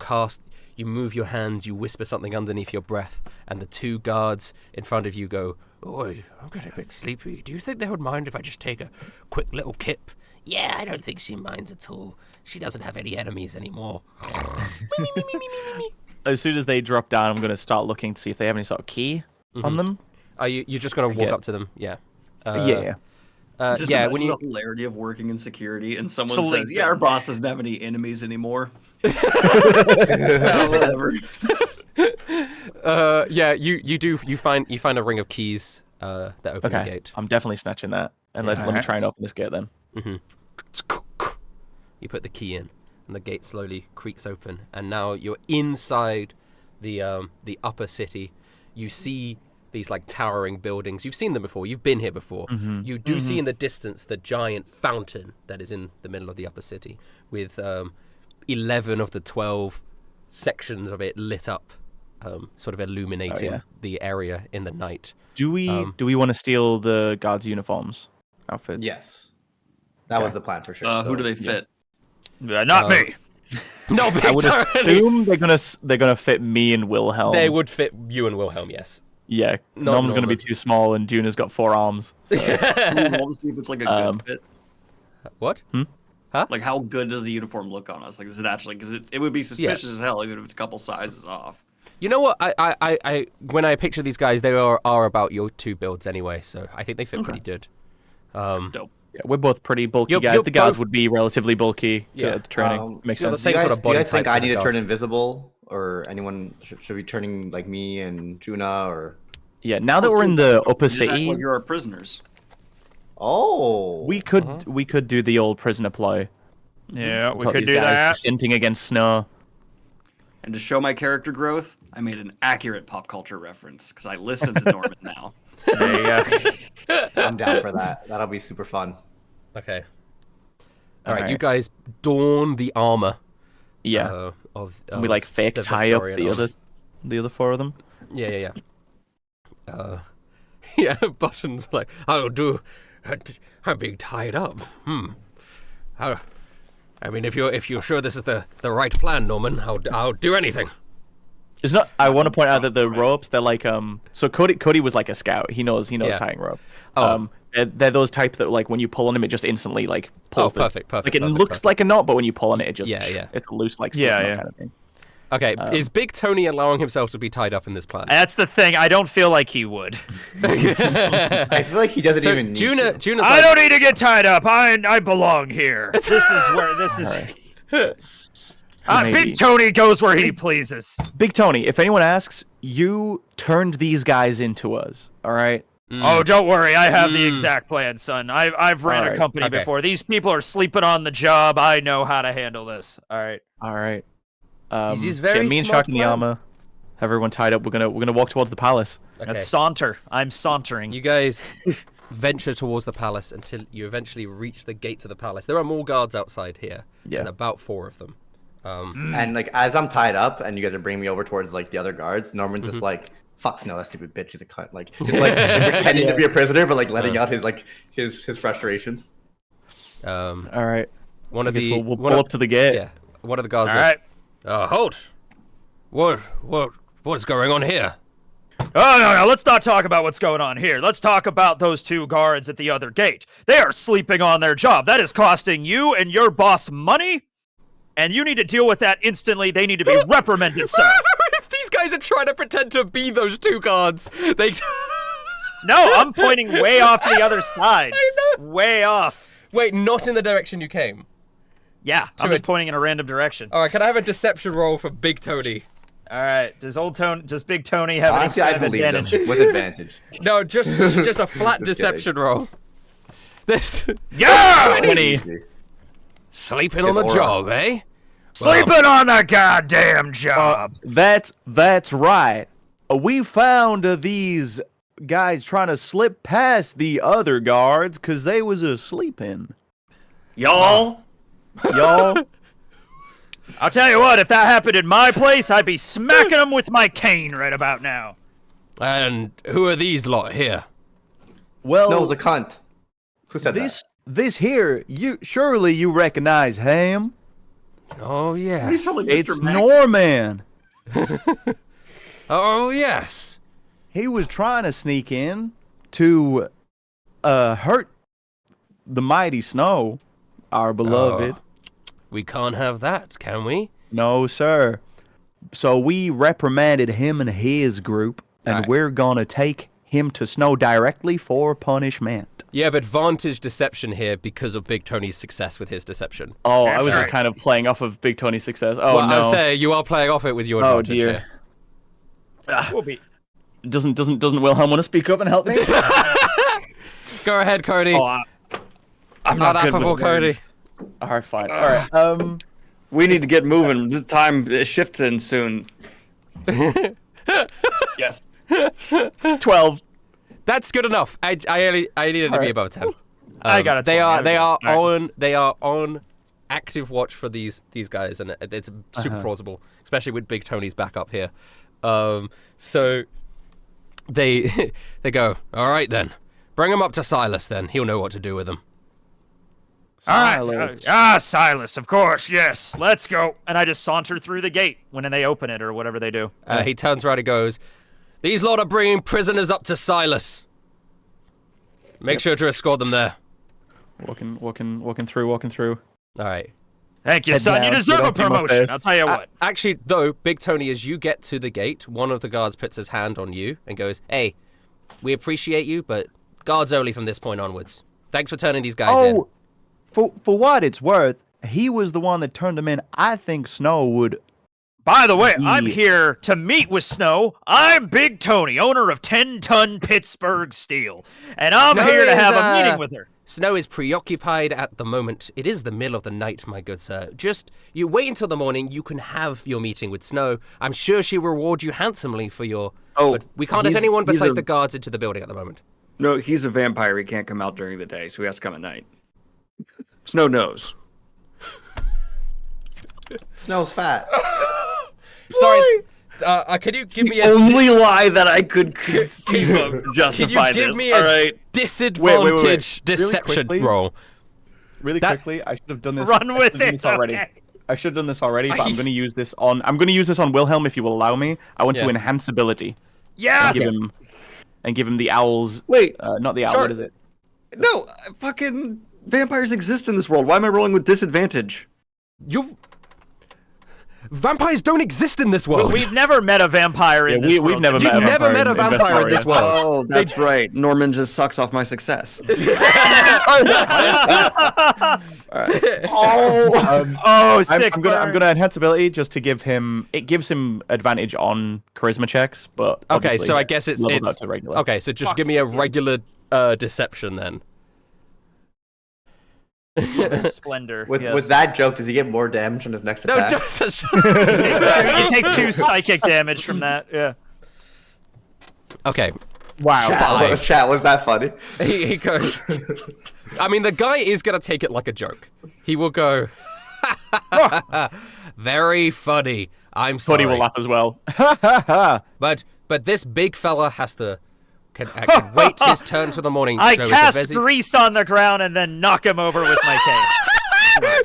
move your hands, you whisper something underneath your breath, and the 2 guards in front of you go, "Oi, I'm getting a bit sleepy. Do you think they would mind if I just take a quick little kip?" "Yeah, I don't think she minds at all. She doesn't have any enemies anymore." As soon as they drop down, I'm going to start looking to see if they have any sort of key on them. Are you're just going to walk up to them? Yeah. Yeah. Just when the hilarity of working in security and someone says, "Yeah, our boss doesn't have any enemies anymore." Whatever. You find a ring of keys that open the gate. I'm definitely snatching that, and let me try and open this gate then. You put the key in, and the gate slowly creaks open, and now you're inside the upper city. You see these like towering buildings. You've seen them before. You've been here before. You do see in the distance the giant fountain that is in the middle of the upper city, with 11 of the 12 sections of it lit up, sort of illuminating the area in the night. Do we want to steal the guards' uniforms, outfits? Yes, that was the plan for sure. Who do they fit? Not me. No, Big I would Tony. assume they're gonna fit me and Wilhelm. They would fit you and Wilhelm, yes. Yeah, Norm's gonna be too small, and Juna's got 4 arms. We'll see if it's like a good fit. What? Huh? Like, how good does the uniform look on us? Like, is it actually? Because it would be suspicious as hell even if it's a couple sizes off. You know what? I when I picture these guys, they are about your 2 builds anyway, so I think they fit pretty good. Dope. Yeah, we're both pretty bulky guys. The guards would be relatively bulky. Yeah, training makes sense. The same sort of body do you guys think types I as need a to guard. turn invisible, or anyone should be turning like me and Juna, or? Yeah, now that we're in the upper Just act city, like you're our prisoners. Oh. we could do the old prisoner ploy. Yeah, we Got could these do guys that. Dissenting against snow. And to show my character growth, I made an accurate pop culture reference because I listen to Norman now. There you go. I'm down for that. That'll be super fun. Okay. All right, you guys don the armor. Yeah. Of we like fake the tie up Vestorian the other 4 of them. Yeah. Yeah, Button's like, I'm being tied up. I mean, if you're sure this is the right plan, Norman, I'll do anything. It's not. I want to point out that the ropes, they're like So Cody was like a scout. He knows tying rope. They're those type that like when you pull on them, it just instantly like pulls. Perfect. Like it looks like a knot, but when you pull on it, it just it's loose like Yeah. kind of thing. Okay, is Big Tony allowing himself to be tied up in this plan? That's the thing. I don't feel like he would. I feel like he doesn't even need to. Juna's I don't need to get tied up. I belong here. This is where this is. Big Tony goes where he pleases. Big Tony, if anyone asks, you turned these guys into us. All right. Oh, don't worry. I have the exact plan, son. I've ran a company before. These people are sleeping on the job. I know how to handle this. All right. He's very me and smart Shark in the armor. Have everyone tied up. We're gonna walk towards the palace. Okay. Let's saunter. I'm sauntering. You guys venture towards the palace until you eventually reach the gates of the palace. There are more guards outside here. Yeah. And about 4 of them. And like as I'm tied up and you guys are bringing me over towards like the other guards, Norman's just like, "Fuck no, that stupid bitch is a cunt." Like just like pretending to be a prisoner, but like letting out his frustrations. All right. One of we'll pull up to the gate. Yeah. One of the guards All right. Halt! What's going on here? Oh, no, let's not talk about what's going on here. Let's talk about those 2 guards at the other gate. They are sleeping on their job. That is costing you and your boss money, and you need to deal with that instantly. They need to be reprimanded, sir. If these guys are trying to pretend to be those 2 guards, they... No, I'm pointing way off to the other side. I know. Way off. Wait, not in the direction you came. Yeah, I'm just pointing in a random direction. All right, can I have a deception roll for Big Tony? All right, does Big Tony have Honestly, any I kind of believe them advantage? with advantage. No, just a flat deception roll. This Yeah! 20. Sleeping on the aura. job, eh? Sleeping on the goddamn job. That's right. We found these guys trying to slip past the other guards because they was sleeping. Y'all? I'll tell you what, if that happened in my place, I'd be smacking them with my cane right about now. And who are these lot here? Well, No, it was a cunt. Who said this here, surely you recognize him. Oh, yes. You sound like It's Mr. Mac. Norman. Oh, yes. He was trying to sneak in to hurt the mighty Snow, our beloved. We can't have that, can we? No, sir. So we reprimanded him and his group, and Right. we're gonna take him to Snow directly for punishment. You have advantage deception here because of Big Tony's success with his deception. Oh, That's I was right. just kind of playing off of Big Tony's success. Oh, well, no. I'll say you are playing off it with your advantage dear. here. We'll be... Doesn't Wilhelm want to speak up and help me? Go ahead, Cody. I'm not good with affable, Cody. words. All right, fine. All right. We need to get moving. This time shifts in soon. Yes. 12. That's good enough. I needed to be above 10. I got it. They are on active watch for these guys, and it's super plausible, especially with Big Tony's back up here. So they go, all right then, bring him up to Silas. Then he'll know what to do with him. All right. Silas, of course, yes. Let's go. And I just saunter through the gate when they open it or whatever they do. He turns around and goes, these lot are bringing prisoners up to Silas. Make sure to escort them there. Walking through. All right. Thank you, son. You deserve a promotion. I'll tell you what. Actually, though, Big Tony, as you get to the gate, one of the guards puts his hand on you and goes, hey, we appreciate you, but guards only from this point onwards. Thanks for turning these guys in. For what it's worth, he was the one that turned them in. I think Snow would... By the way, I'm here to meet with Snow. I'm Big Tony, owner of 10-Ton Pittsburgh Steel. And I'm here to have a meeting with her. Snow is preoccupied at the moment. It is the middle of the night, my good sir. Just, you wait until the morning, you can have your meeting with Snow. I'm sure she'll reward you handsomely for your... but we can't let anyone besides the guards into the building at the moment. No, he's a vampire. He can't come out during the day, so he has to come at night. Snow knows. Snow's fat. Sorry, can you give me a... only lie that I could conceive of to justify this, Can you give me all a right? disadvantage deception roll? Really quickly, I should have done this. Run with it already. okay. I should have done this already, but I'm going to use this on... I'm going to use this on Wilhelm, if you will allow me. I want to enhance ability. Yeah. And give him the owls... Wait. Not the owl, what is it? No, fucking vampires exist in this world. Why am I rolling with disadvantage? Vampires don't exist in this world. We've never met a vampire in this world. We've never You've never met a vampire in this world. Oh, that's right. Norman just sucks off my success. Sick I'm gonna enhance ability just to give him... It gives him advantage on charisma checks, but... Okay, so I guess it's out to regular. Okay, so just give me a regular deception then. Splendor. With that joke, does he get more damage on his next attack? You take 2 psychic damage from that. Yeah. Okay. Wow. Chat, was that funny? He goes... I mean, the guy is going to take it like a joke. He will go... Very funny. I'm sorry. Buddy will laugh as well. But this big fella has to... Can wait his turn till the morning. I cast grease on the ground and then knock him over with my cane.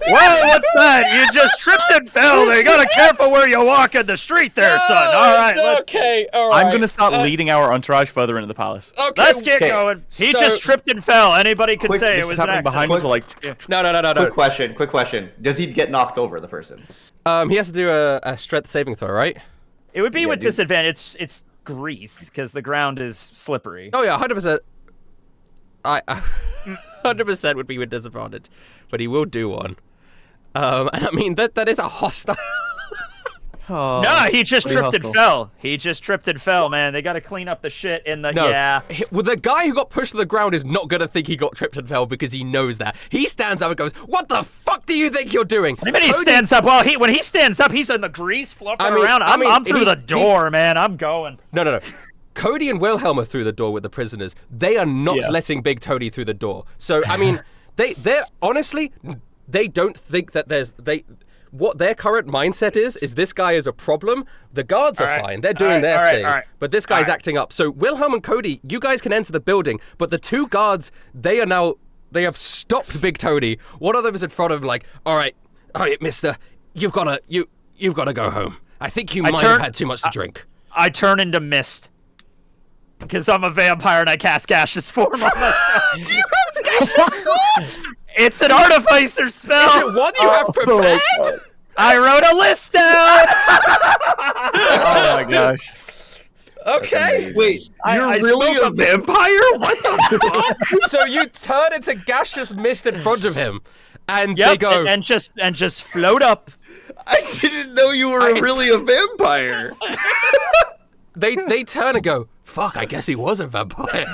Whoa, what's that? You just tripped and fell. You gotta careful where you walk in the street there, son. All right, all right. I'm gonna start leading our entourage further into the palace. Okay, let's get going. He just tripped and fell. Anybody could say it was an accident. Behind us, like... No. Quick question. Does he get knocked over, the person? He has to do a strength saving throw, right? It would be with disadvantage. It's grease because the ground is slippery. Oh yeah, 100%. I 100% would be with disadvantage, but he will do one. And I mean that is a hostile. No, he just tripped and fell. He just tripped and fell, man. They got to clean up the shit in the... Well, the guy who got pushed to the ground is not going to think he got tripped and fell because he knows that. He stands up and goes, what the fuck do you think you're doing? I mean, he stands up. Well, when he stands up, he's in the grease flopping around. I'm through the door, man. I'm going. No. Cody and Wilhelm are through the door with the prisoners. They are not letting Big Tony through the door. So, I mean, they're honestly, they don't think that what their current mindset is this guy is a problem. The guards are fine. They're doing their thing. But this guy's acting up. So Wilhelm and Cody, you guys can enter the building, but the 2 guards, they have stopped Big Tony. One of them is in front of him like, all right, mister, you've got to go home. I think you might have had too much to drink. I turn into mist. Because I'm a vampire and I cast gaseous form on myself. Do you have gaseous form? It's an artificer spell. Is it one you have prepared? I wrote a list down. Oh my gosh. Okay. Wait, you're really a vampire? What the fuck? So you turn into gaseous mist in front of him, and they go and just float up. I didn't know you were really a vampire. They turn and go, fuck, I guess he was a vampire.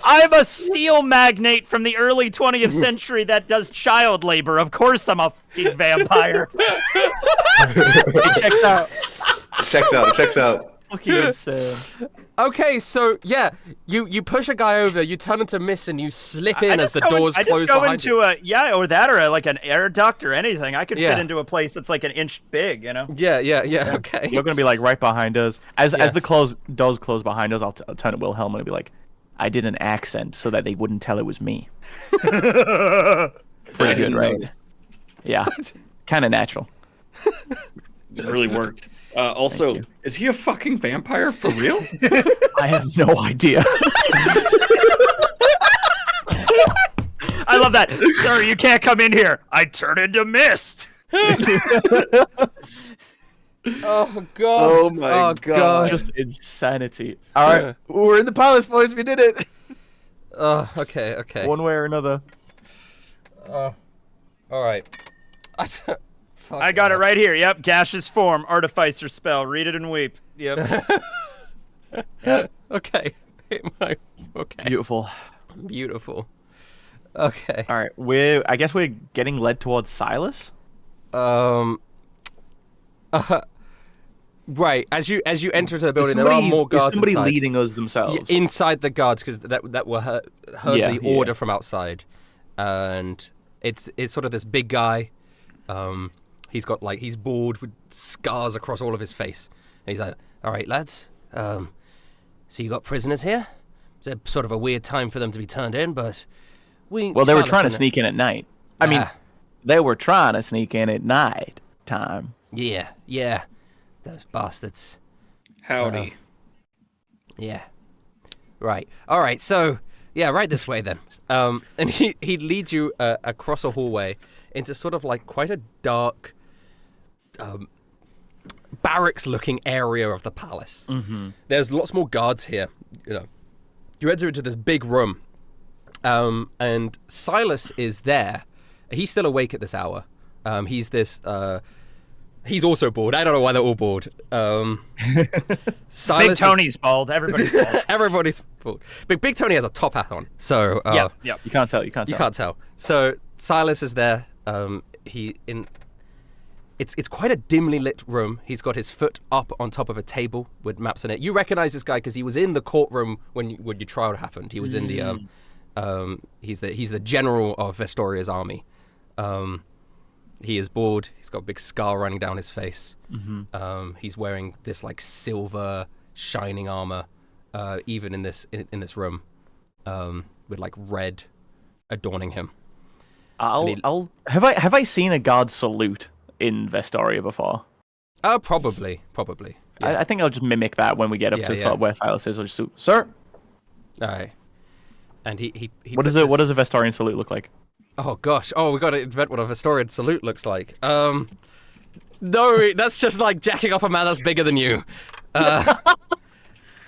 I'm a steel magnate from the early 20th century that does child labor. Of course I'm a fucking vampire. Hey, check out. Checks out. Fucking insane. Okay, so yeah, you push a guy over, you turn into mist, and you slip in as the doors close behind you. I just go into or that, or like an air duct or anything. I could fit into a place that's like an inch big, you know? Yeah. Okay. You're gonna be like right behind us. As the doors close behind us, I'll turn to Wilhelm and be like, I did an accent so that they wouldn't tell it was me. Pretty good, right? Yeah, kind of natural. It really worked. Also, is he a fucking vampire for real? I have no idea. I love that. Sir, you can't come in here. I turn into mist. Oh god. Oh my god. Just insanity. All right, we're in the palace, boys. We did it. Okay. One way or another. All right. I got it right here. Yep, gaseous form, artificer spell. Read it and weep. Yep. Okay. Okay. Beautiful. Okay. All right, I guess we're getting led towards Silas. Right. As you enter the building, there are more guards. Is somebody inside. leading us themselves? Yeah, inside the guards, because that were heard the order from outside, and it's sort of this big guy. He's bald with scars across all of his face, and he's like, "All right, lads. So you got prisoners here? It's a sort of a weird time for them to be turned in, but they were trying to sneak in at night. I mean, they were trying to sneak in at night time. Yeah. Those bastards. Howdy. Yeah. Right. All right. So, yeah, right this way then. And he leads you across a hallway into sort of like quite a dark, barracks-looking area of the palace. Mm-hmm. There's lots more guards here. You enter into this big room, and Silas is there. He's still awake at this hour. He's also bald. I don't know why they're all bald. Big Tony's bald. Everybody's bald. Everybody's bald. Big Tony has a top hat on. So yeah. You can't tell. You can't tell. So Silas is there. It's quite a dimly lit room. He's got his foot up on top of a table with maps on it. You recognize this guy because he was in the courtroom when your trial happened. He was in the he's the general of Vestoria's army. He is bald. He's got a big scar running down his face. Mm-hmm. He's wearing this like silver shining armor, even in this room, with like red adorning him. Have I seen a guard salute in Vestoria before? Probably. Yeah. I think I'll just mimic that when we get up to where Silas is. I'll just sir. All right. And he what does a Vestorian salute look like? Oh gosh! Oh, we got to invent what a Vestorian salute looks like. No, that's just like jacking off a man that's bigger than you.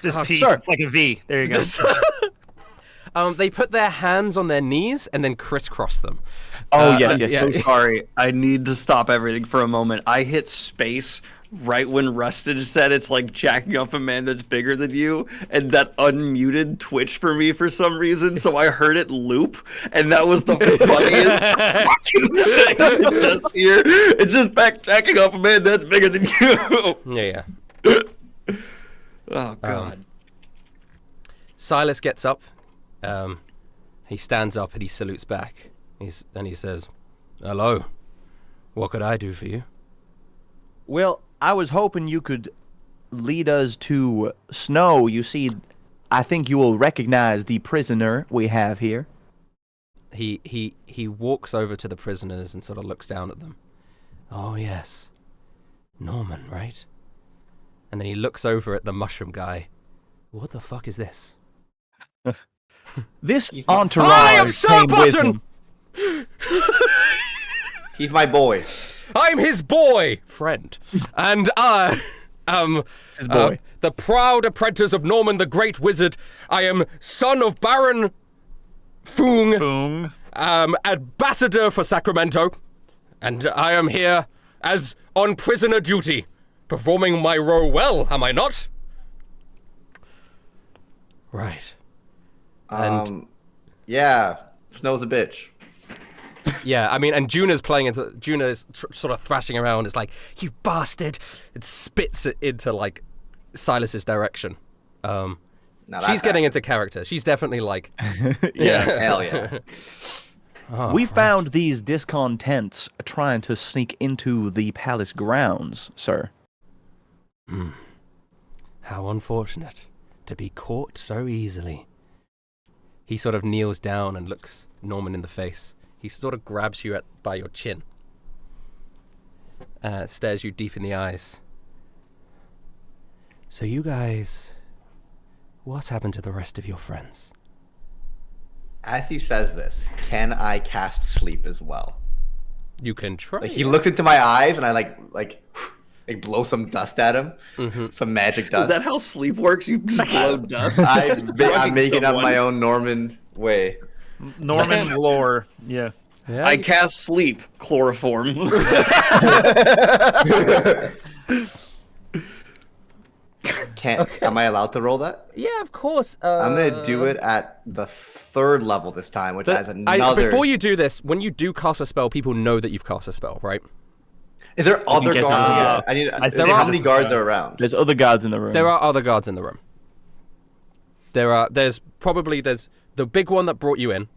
Just peace. Sir. It's like a V. There you go. They put their hands on their knees and then crisscross them. Oh yes. So sorry, I need to stop everything for a moment. I hit space right when Rustage said it's like jacking off a man that's bigger than you, and that unmuted Twitch for me for some reason, so I heard it loop, and that was the funniest fucking thing I just hear. It's just jacking off a man that's bigger than you. Yeah. Oh god. Silas gets up. He stands up and he salutes back. He says, "Hello. What could I do for you?" Well, I was hoping you could lead us to Snow. You see, I think you will recognize the prisoner we have here. He walks over to the prisoners and sort of looks down at them. Oh yes, Norman, right? And then he looks over at the mushroom guy. What the fuck is this? This entourage I am Sir Button! He's my boy. I'm his boy, friend. And I am his boy. The proud apprentice of Norman the Great Wizard. I am son of Baron Foong. Ambassador for Sacramento. And I am here as on prisoner duty. Performing my role well, am I not? Right. Yeah. Snow's a bitch. Yeah, I mean, and Juna's sort of thrashing around. It's like, you bastard! It spits it into like Silas's direction. She's getting into character. She's definitely like, yeah, hell yeah. We found these discontents trying to sneak into the palace grounds, sir. How unfortunate to be caught so easily. He sort of kneels down and looks Norman in the face. He sort of grabs you by your chin. Stares you deep in the eyes. So you guys, what's happened to the rest of your friends? As he says this, can I cast sleep as well? You can try. Like, he looks into my eyes and I like blow some dust at him. Some magic dust. Is that how sleep works? You just blow dust? I'm making up my own Norman way. Norman lore. Yeah. I cast sleep, chloroform. Am I allowed to roll that? Yeah, of course. I'm gonna do it at the 3rd level this time, which has another. Before you do this, when you do cast a spell, people know that you've cast a spell, right? Is there other guards? How many guards are around? There's other guards in the room. There are other guards in the room. There's the big one that brought you in.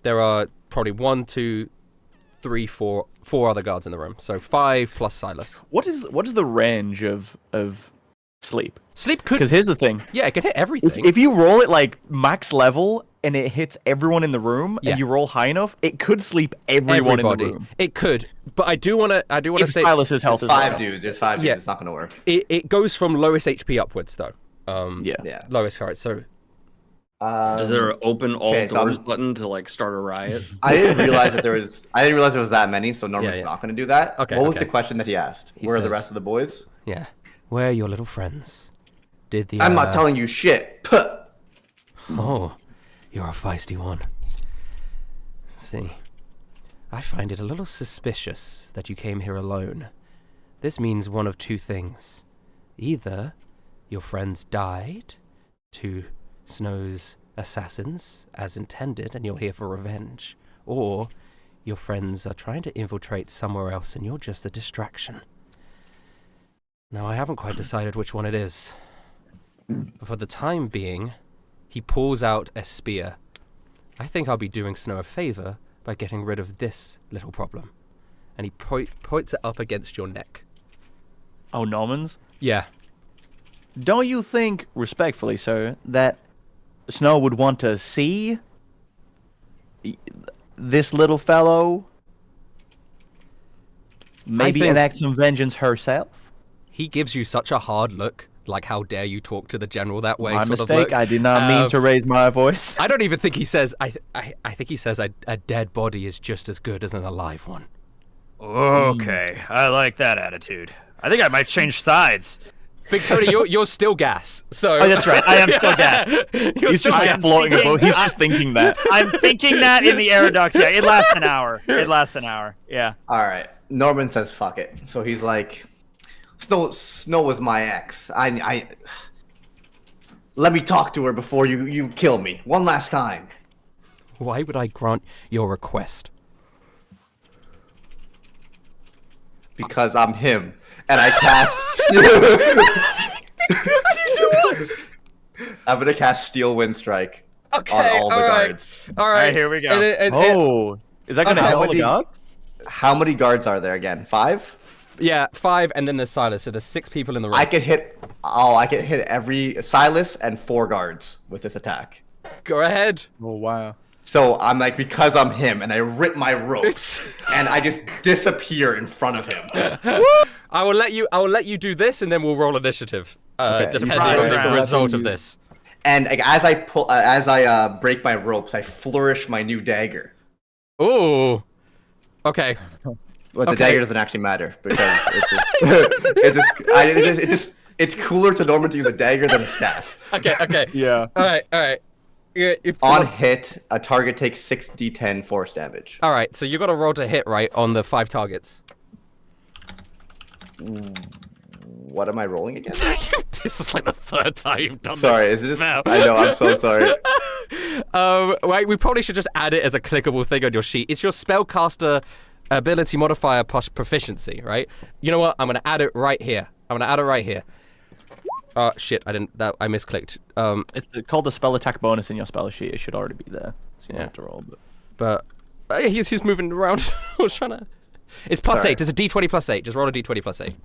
There are probably 1, 2, 3, 4 other guards in the room. So 5 plus Silas. What is the range of sleep? Sleep could. Because here's the thing. Yeah, it can hit everything. If you roll it like max level and it hits everyone in the room, and you roll high enough, it could sleep everyone in the room. It could, but I do want to say Silas's health is 5 dudes. There's 5 dudes. It's not going to work. It goes from lowest HP upwards though. Yeah. Lowest heart. So. Is there an open all doors button to like start a riot? I didn't realize there was that many, so Norman's not going to do that. Okay. What was the question that he asked? Where are the rest of the boys? Yeah. Where are your little friends? I'm not telling you shit. Puh. Oh, you're a feisty one. See, I find it a little suspicious that you came here alone. This means one of 2 things. Either your friends died to Snow's assassins as intended and you're here for revenge, or your friends are trying to infiltrate somewhere else and you're just a distraction. Now, I haven't quite decided which one it is. But for the time being, he pulls out a spear. I think I'll be doing Snow a favor by getting rid of this little problem. And he points it up against your neck. Oh, Norman's? Yeah. Don't you think, respectfully, sir, that Snow would want to see this little fellow maybe enact some vengeance herself? He gives you such a hard look, like how dare you talk to the general that way. My mistake. I did not mean to raise my voice. I don't even think he says. I think he says a dead body is just as good as an alive one. Okay, I like that attitude. I think I might change sides. Big Tony, you're still gas. So that's right. I am still gas. He's just floating above. He's just thinking that. I'm thinking that in the Aeroducts. Yeah, it lasts an hour. Yeah. All right. Norman says fuck it. So he's like, Snow was my ex. I let me talk to her before you kill me. One last time. Why would I grant your request? Because I'm him. And I cast. How do you do what? I'm gonna cast Steel Wind Strike on all the guards. All right, here we go. Is that gonna help all the guards? How many guards are there again? 5? Yeah, 5, and then there's Silas. So there's 6 people in the room. I could hit every Silas and 4 guards with this attack. Go ahead. Oh wow. So I'm like, because I'm him, and I rip my rope, and I just disappear in front of him. I will let you do this, and then we'll roll initiative, depending on the result of this. And like, as I break my ropes, I flourish my new dagger. Ooh. Okay. But the dagger doesn't actually matter because it's cooler to Norman to use a dagger than a staff. Okay. Yeah. All right. On hit, a target takes 6d10 force damage. All right, so you got to roll to hit, right, on the 5 targets. What am I rolling again? This is like the 3rd time you've done this. Sorry, is this now? I know, I'm so sorry. Wait, we probably should just add it as a clickable thing on your sheet. It's your spellcaster ability modifier plus proficiency, right? You know what? I'm gonna add it right here. Oh shit! I misclicked. It's called the spell attack bonus in your spell sheet. It should already be there. So you don't have to roll. But he's moving around. I was trying to. It's plus 8. It's a D20 plus 8. Just roll a D20 plus 8.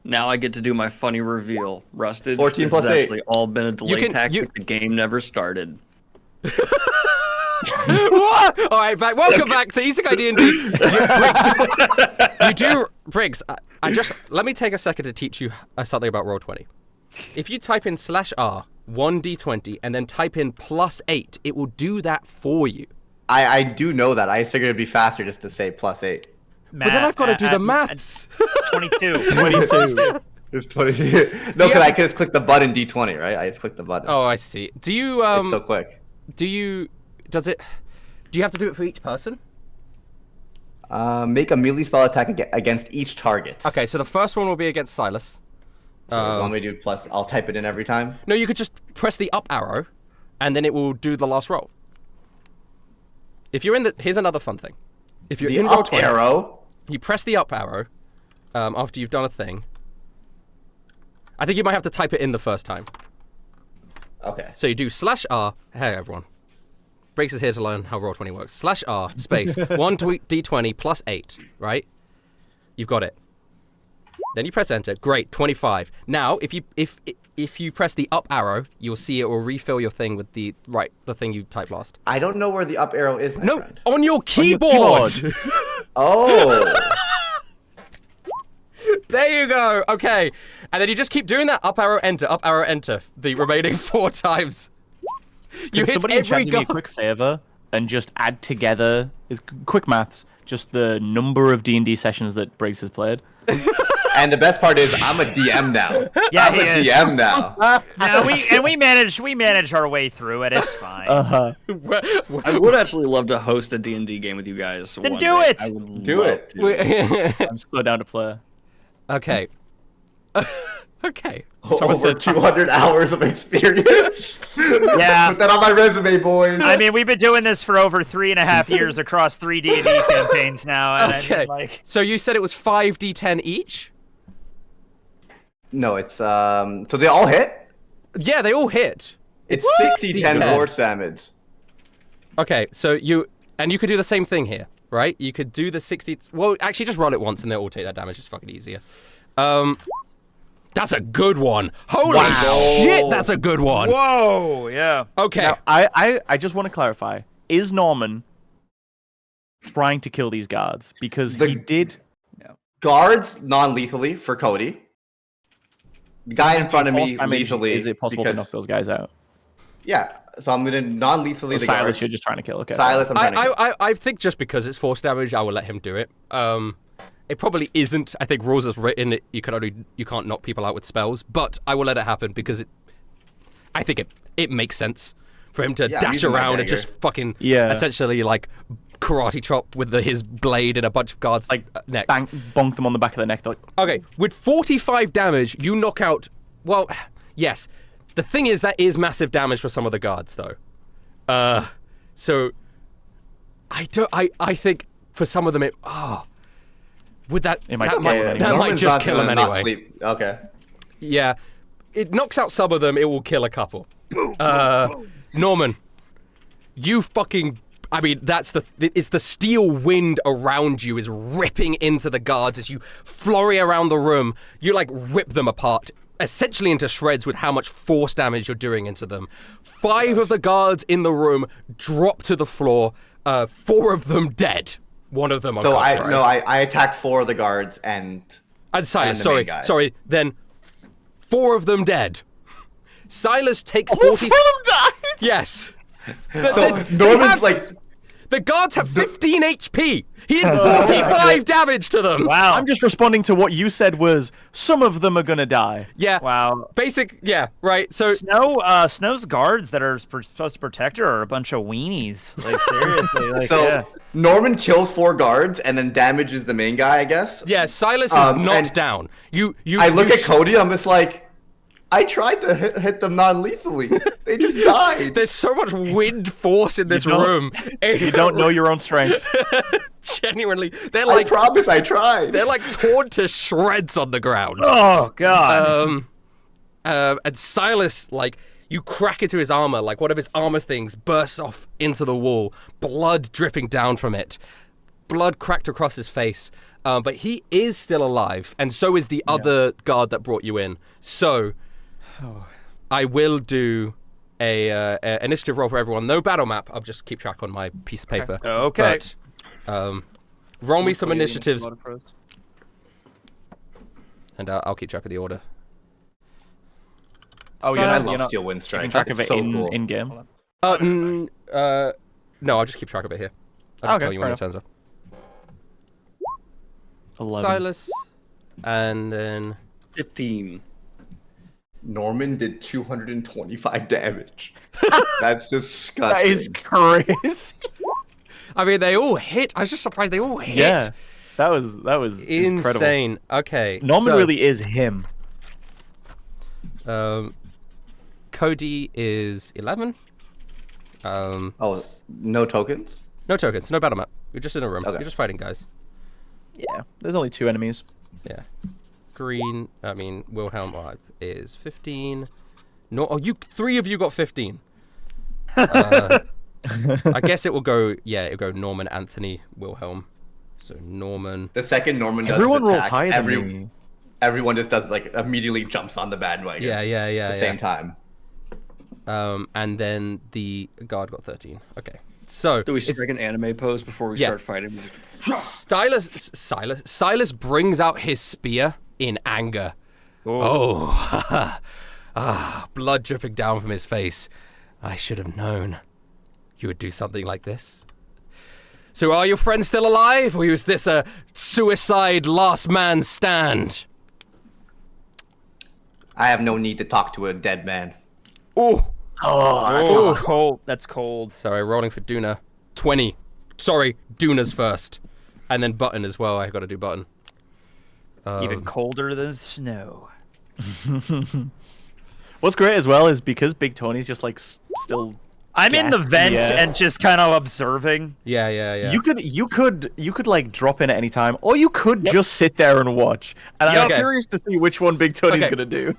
Now I get to do my funny reveal. Rustage. 14 plus 8. This has actually all been a delay tactic. The game never started. What? All right, welcome back to Isekai D&D. Briggs. Let me take a second to teach you something about Roll20. If you type in /R 1d20 and then type in +8, it will do that for you. I do know that. I figured it'd be faster just to say +8. But then I've got to do the maths. 22. 22. It's 22. No, because I can just click the button D20, right? I just click the button. Oh, I see. Do you It's so quick. Do you have to do it for each person? Make a melee spell attack against each target. Okay, so the first one will be against Silas. So you want me to do plus? I'll type it in every time. No, you could just press the up arrow, and then it will do the last roll. If you're in here's another fun thing. If you're in up arrow, you press the up arrow after you've done a thing. I think you might have to type it in the first time. Okay. So you do /R. Hey everyone. Briggs is here to learn how Roll20 works. /R space 1d20 plus 8. Right? You've got it. Then you press enter. Great, 25. Now, if you press the up arrow, you'll see it will refill your thing with the thing you typed last. I don't know where the up arrow is, my friend. On your keyboard. Oh. There you go. Okay. And then you just keep doing that up arrow enter the remaining 4 times. You hit somebody every do me a quick favor and just add together, quick maths, just the number of D&D sessions that Briggs has played. And the best part is I'm a DM now. Yeah, I'm a DM now. we manage our way through it. It's fine. I would actually love to host a D&D game with you guys. Then do it. I would Do it. I'm just going down to play. Okay. Okay. Over 200 hours of experience. Yeah. Put that on my resume, boys. I mean, we've been doing this for over 3.5 years across 3 D&D campaigns now. And Okay. So you said it was 5d10 each? No, it's so they all hit? Yeah, they all hit. It's 60-10 force damage. Okay, so you could do the same thing here, right? You could do the 60. Well, actually, just roll it once and they'll all take that damage. It's fucking easier. That's a good one. Holy shit, that's a good one. Whoa, yeah. Okay. Now, I just want to clarify. Is Norman trying to kill these guards? Because he did... Guards non-lethally for Cody. The guy in front of me lethally. Is it possible to knock those guys out? Yeah, so I'm going to non-lethally the Silas, guards. you're just trying to kill. Okay. Silas, I'm trying to kill. I think just because it's force damage, I will let him do it. It probably isn't. I think rules has written it. You can't knock people out with spells, but I will let it happen because I think it makes sense for him to dash around and just fucking essentially like karate chop with his blade and a bunch of guards necks. Bonk them on the back of the neck. Okay, with 45 damage, you knock out. Well, yes. The thing is that is massive damage for some of the guards, though. So I think for some of them that might just kill them anyway. Okay. Yeah, it knocks out some of them. It will kill a couple. Norman, you fucking. I mean, it's the steel wind around you is ripping into the guards as you flurry around the room. You rip them apart, essentially into shreds with how much force damage you're doing into them. 5 of the guards in the room drop to the floor. 4 of them dead. 1 of them. So I attacked 4 of the guards and Silas. Sorry. Then 4 of them Silas takes 40. 4 of them died. Yes. Norman's the guards have 15 HP. He did 45 damage to them. Wow. I'm just responding to what you said was some of them are gonna die. Yeah. Wow. Right. So Snow's guards that are supposed to protect her are a bunch of weenies. Seriously. Norman kills 4 guards and then damages the main guy, I guess. Yeah. Silas is knocked down. I look at Cody. I'm just like, I tried to hit them non-lethally. They just died. There's so much wind force in this room. You don't know your own strength. Genuinely, they're like. I promise I tried. They're like torn to shreds on the ground. Oh God. And Silas, like, you crack into his armor, like one of his armor things bursts off into the wall, blood dripping down from it, blood cracked across his face. But he is still alive, and so is the other guard that brought you in. So, I will do a initiative roll for everyone. No battle map. I'll just keep track on my piece of paper. Okay. But, roll me some initiatives, and I'll keep track of the order. Oh, I love Steel Wind Strike. Keeping track of it so in cool. game. No, I'll just keep track of it here. I'll just tell you when it turns up. 11. Silas, and then 15. Norman did 225 damage. That's disgusting. That is crazy. I mean, they all hit. I was just surprised they all hit. Yeah, that was insane. Incredible. Okay, Norman really is him. Cody is 11. No tokens? No tokens, no battle map. You're just in a room. Okay. You're just fighting guys. Yeah, there's only 2 enemies. Yeah. Wilhelm is 15. No, three of you got 15. I guess it will go. Yeah, it'll go Norman, Anthony, Wilhelm. So Norman. The second Norman does Everyone his rolled attack, higher than me. everyone just does like immediately jumps on the bandwagon. Yeah. At the same time. And then the guard got 13. Okay. So Do we strike an anime pose before we start fighting? Silas brings out his spear in anger. Oh, blood dripping down from his face. I should have known you would do something like this. So are your friends still alive, or is this a suicide last man stand? I have no need to talk to a dead man. Oh, That's cold. That's cold. sorry, rolling for Duna. 20. Sorry, Duna's first. And then Button as well. I got to do Button. Even colder than snow. What's great as well is because Big Tony's just like still. I'm in the vent and just kind of observing. Yeah. You could like drop in at any time, or you could just sit there and watch. And I'm curious to see which one Big Tony's gonna do.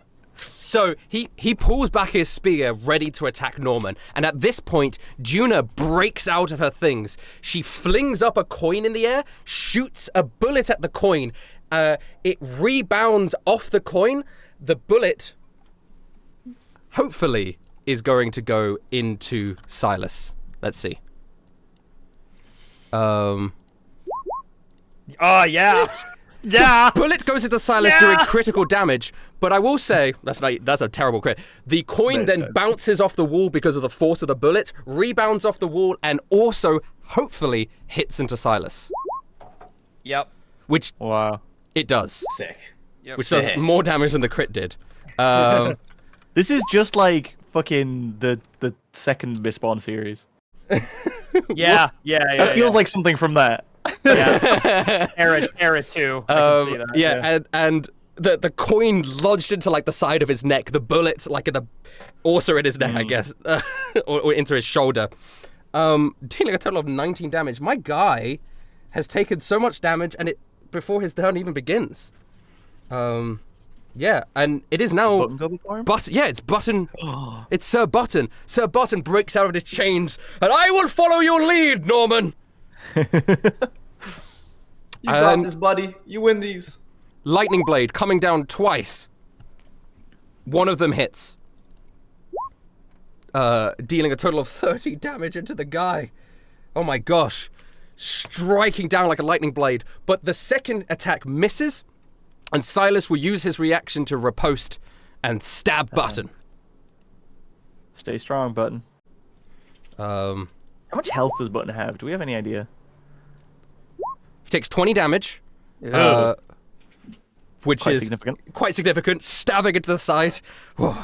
So he pulls back his spear, ready to attack Norman. And at this point, Juna breaks out of her things. She flings up a coin in the air, shoots a bullet at the coin. It rebounds off the coin. The bullet, hopefully, is going to go into Silas. Let's see. Oh, yeah. Yeah. Bullet goes into Silas doing critical damage, but I will say that's a terrible crit. The coin then bounces off the wall because of the force of the bullet, rebounds off the wall, and also hopefully hits into Silas. Yep. Which it does. Sick. Yep. Which does more damage than the crit did. This is just like fucking the second Mistborn series. Yeah. It feels like something from that. Yeah. Era 2. I can see that. Yeah, and the coin lodged into like the side of his neck, the bullet like also in his neck, I guess, or into his shoulder, dealing a total of 19 damage. My guy has taken so much damage, and it before his turn even begins. Yeah, and it is now. Button go before him? It's Button. It's Sir Button. Sir Button breaks out of his chains, and I will follow your lead, Norman. You got this, buddy. You win these. Lightning Blade coming down twice. One of them hits. Dealing a total of 30 damage into the guy. Oh my gosh. Striking down like a lightning blade. But the second attack misses, and Silas will use his reaction to riposte and stab Button. Stay strong, Button. How much health does Button have? Do we have any idea? He takes 20 damage. Which Quite is significant. Quite significant. Stabbing into the side. Whoa,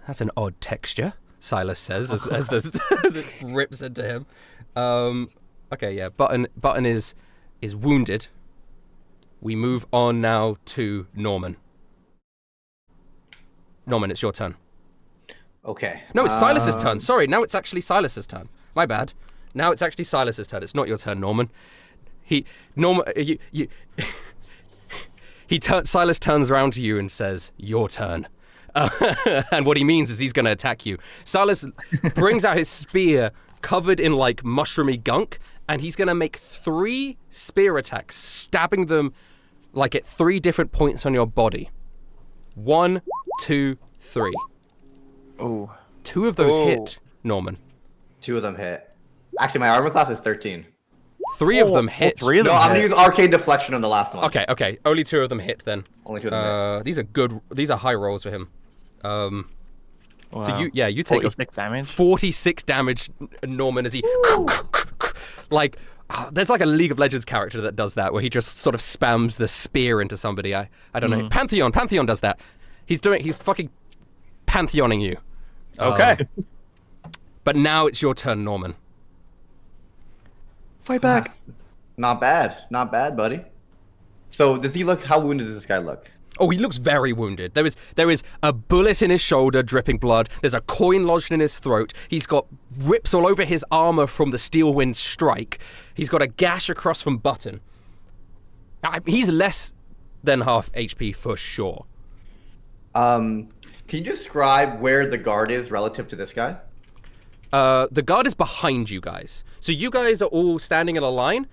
that's an odd texture, Silas says as it rips into him. Okay, yeah. Button is wounded. We move on now to Norman. Norman, it's your turn. Okay. No, it's Silas's turn. Sorry, now it's actually Silas's turn. My bad. Now it's actually Silas's turn. It's not your turn, Norman. Silas turns around to you and says, "Your turn." And what he means is he's going to attack you. Silas brings out his spear covered in like mushroomy gunk, and he's going to make 3 spear attacks, stabbing them like at 3 different points on your body. 1, 2, 3. Oh. 2 of those hit, Norman. 2 of them hit. Actually, my armor class is 13. 3 of them hit. 3 of them No, I'm hit. gonna use arcane deflection on the last one. Okay. Only 2 of them hit then. Only 2 of them hit. These are good. These are high rolls for him. Wow. So you take 46 damage. 46 damage, Norman, as he like. There's like a League of Legends character that does that, where he just sort of spams the spear into somebody. I don't know. Pantheon does that. He's fucking Pantheoning you. Okay. But now it's your turn, Norman. Fight back. Not bad, buddy. So how wounded does this guy look? Oh, he looks very wounded. There is a bullet in his shoulder, dripping blood. There's a coin lodged in his throat. He's got rips all over his armor from the steel wind strike. He's got a gash across from Button. He's less than half HP for sure. Can you describe where the guard is relative to this guy? The guard is behind you guys. So you guys are all standing in a line,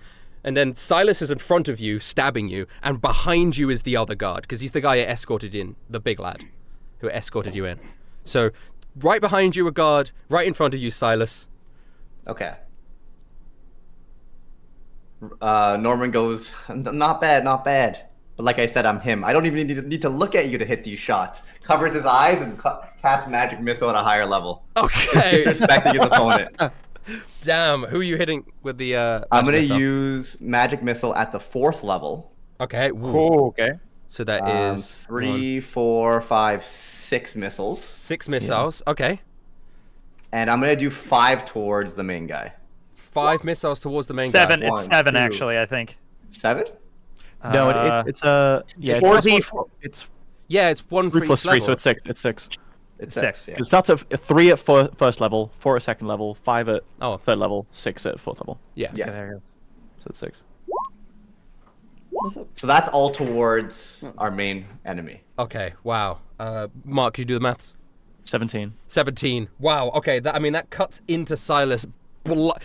and then Silas is in front of you, stabbing you, and behind you is the other guard, because he's the guy who escorted in, the big lad, who escorted you in. So, right behind you a guard, right in front of you, Silas. Okay. Norman goes, not bad. But like I said, I'm him. I don't even need to look at you to hit these shots. Covers his eyes and casts magic missile at a higher level. Okay. Disrespecting his opponent. Damn, who are you hitting with the I'm going to missile? use magic missile at the 4th level. Okay. Cool, okay. So that is 3, 4, 5, 6 missiles. 6 missiles. Yeah. Okay. And I'm going to do 5 towards the main guy. 5 missiles towards the main 7, guy. it's 7 2. actually, I think. 7? No, it's a yeah, 4D. It's Yeah, it's 1 for 3 plus each 3, level. so it's 6. It's 6. It's 6. 6, yeah. It starts at 3 at first level, 4 at second level, 5 at 3rd level, 6 at 4th level. Yeah. Yeah. Okay, there you go. So it's 6. So that's all towards our main enemy. Okay, wow. Mark, can you do the maths? 17. 17. Wow, okay, that cuts into Silas.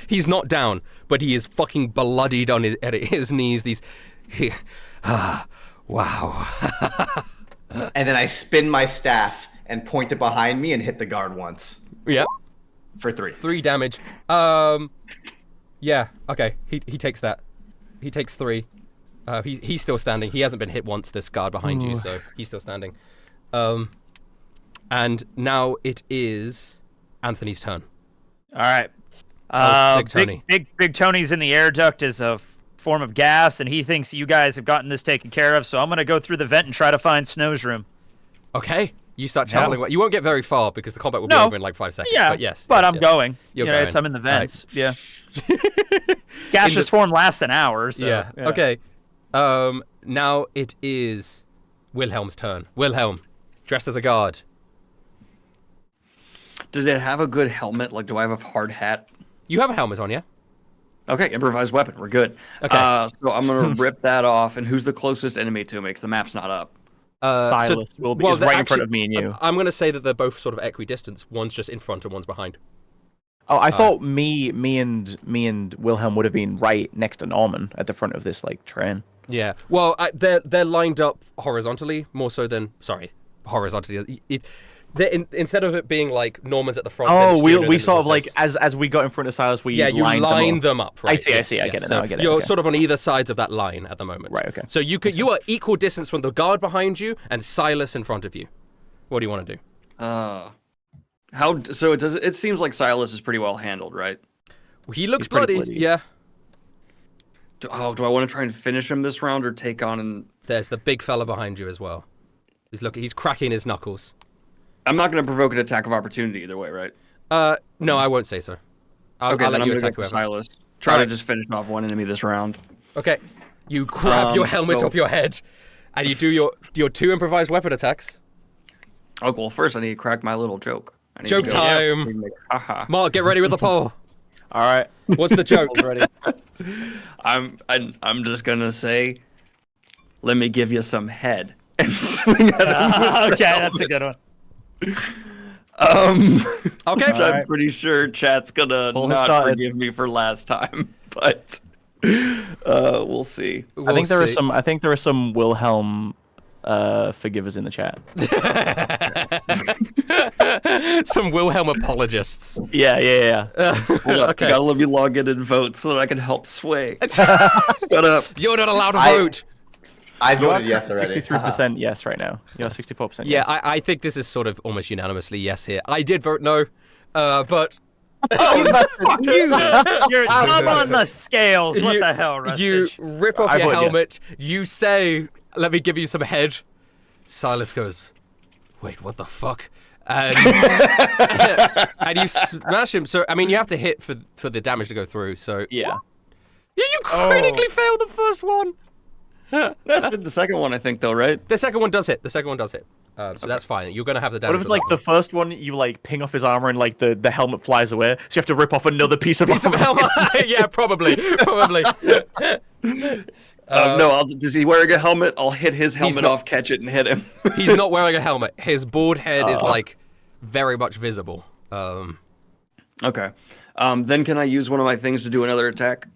He's not down, but he is fucking bloodied on at his knees. Wow. And then I spin my staff and point it behind me and hit the guard once. Yep. For 3. 3 damage. Yeah, okay, he takes that. He takes 3. He's still standing. He hasn't been hit once, this guard behind you, so he's still standing. And now it is Anthony's turn. All right. Big Tony. Big Tony's in the air duct as a form of gas, and he thinks you guys have gotten this taken care of, so I'm going to go through the vent and try to find Snow's room. Okay. You start traveling. You won't get very far because the combat will be over in like 5 seconds. Yeah, but yes. But yes, I'm going. You're going. I'm in the vents. Right. Yeah. Gaseous form lasts an hour. So, yeah. Okay. Now it is Wilhelm's turn. Wilhelm, dressed as a guard. Does it have a good helmet? Like, do I have a hard hat? You have a helmet on, yeah? Okay, improvised weapon. We're good. Okay. So I'm going to rip that off. And who's the closest enemy to me? Because the map's not up. Silas will be is right in front of me and you. I'm going to say that they're both sort of equidistant. One's just in front and one's behind. Oh, I thought me and Wilhelm would have been right next to Norman at the front of this like train. Yeah. Well, they're lined up horizontally more so than horizontally. Instead of it being like Norman's at the front. Oh, we sort of like as we got in front of Silas, we you line them up. Right? I see. I get it now. I get it. You're sort of on either sides of that line at the moment. Right. Okay. So you are equal distance from the guard behind you and Silas in front of you. What do you want to do? So it seems like Silas is pretty well handled, right? He looks bloody. Yeah. Do I want to try and finish him this round or take on and... There's the big fella behind you as well. He's cracking his knuckles. I'm not going to provoke an attack of opportunity either way, right? No, I won't say so. I'll let you attack whoever. Silas. Try to just finish off one enemy this round. Okay. You grab your helmet off your head, and you do your 2 improvised weapon attacks. Oh, well, first I need to crack my little joke. Joke time. Mark, get ready with the poll. All right. What's the joke? Ready. I'm just gonna say, let me give you some head and swing at him. Okay, that's a good one. Okay. Which I'm pretty sure chat's gonna not forgive me for last time, but we'll see. I think there are some Wilhelm forgivers in the chat. Some Wilhelm apologists. Yeah. Okay. Gotta let me log in and vote so that I can help sway. Shut up. You're not allowed to vote. I voted yes already. 63% yes right now. You're 64% Yeah, yes. I think this is sort of almost unanimously yes here. I did vote no, but... You're thumb on the scales. What the hell, Rustage? You rip off your helmet. You say, let me give you some head. Silas goes, wait, what the fuck? And, and you smash him. So, I mean, you have to hit for the damage to go through, so... Yeah. Yeah, you critically failed the first one. That's the second one, I think, though, right? The second one does hit. So that's fine. You're gonna have the damage. What if it's like the first one, you like ping off his armor and like the helmet flies away, so you have to rip off another piece of armor? Yeah, probably. No, is he wearing a helmet? I'll hit his helmet off, catch it, and hit him. He's not wearing a helmet. His bald head is like very much visible. Okay. Then can I use one of my things to do another attack?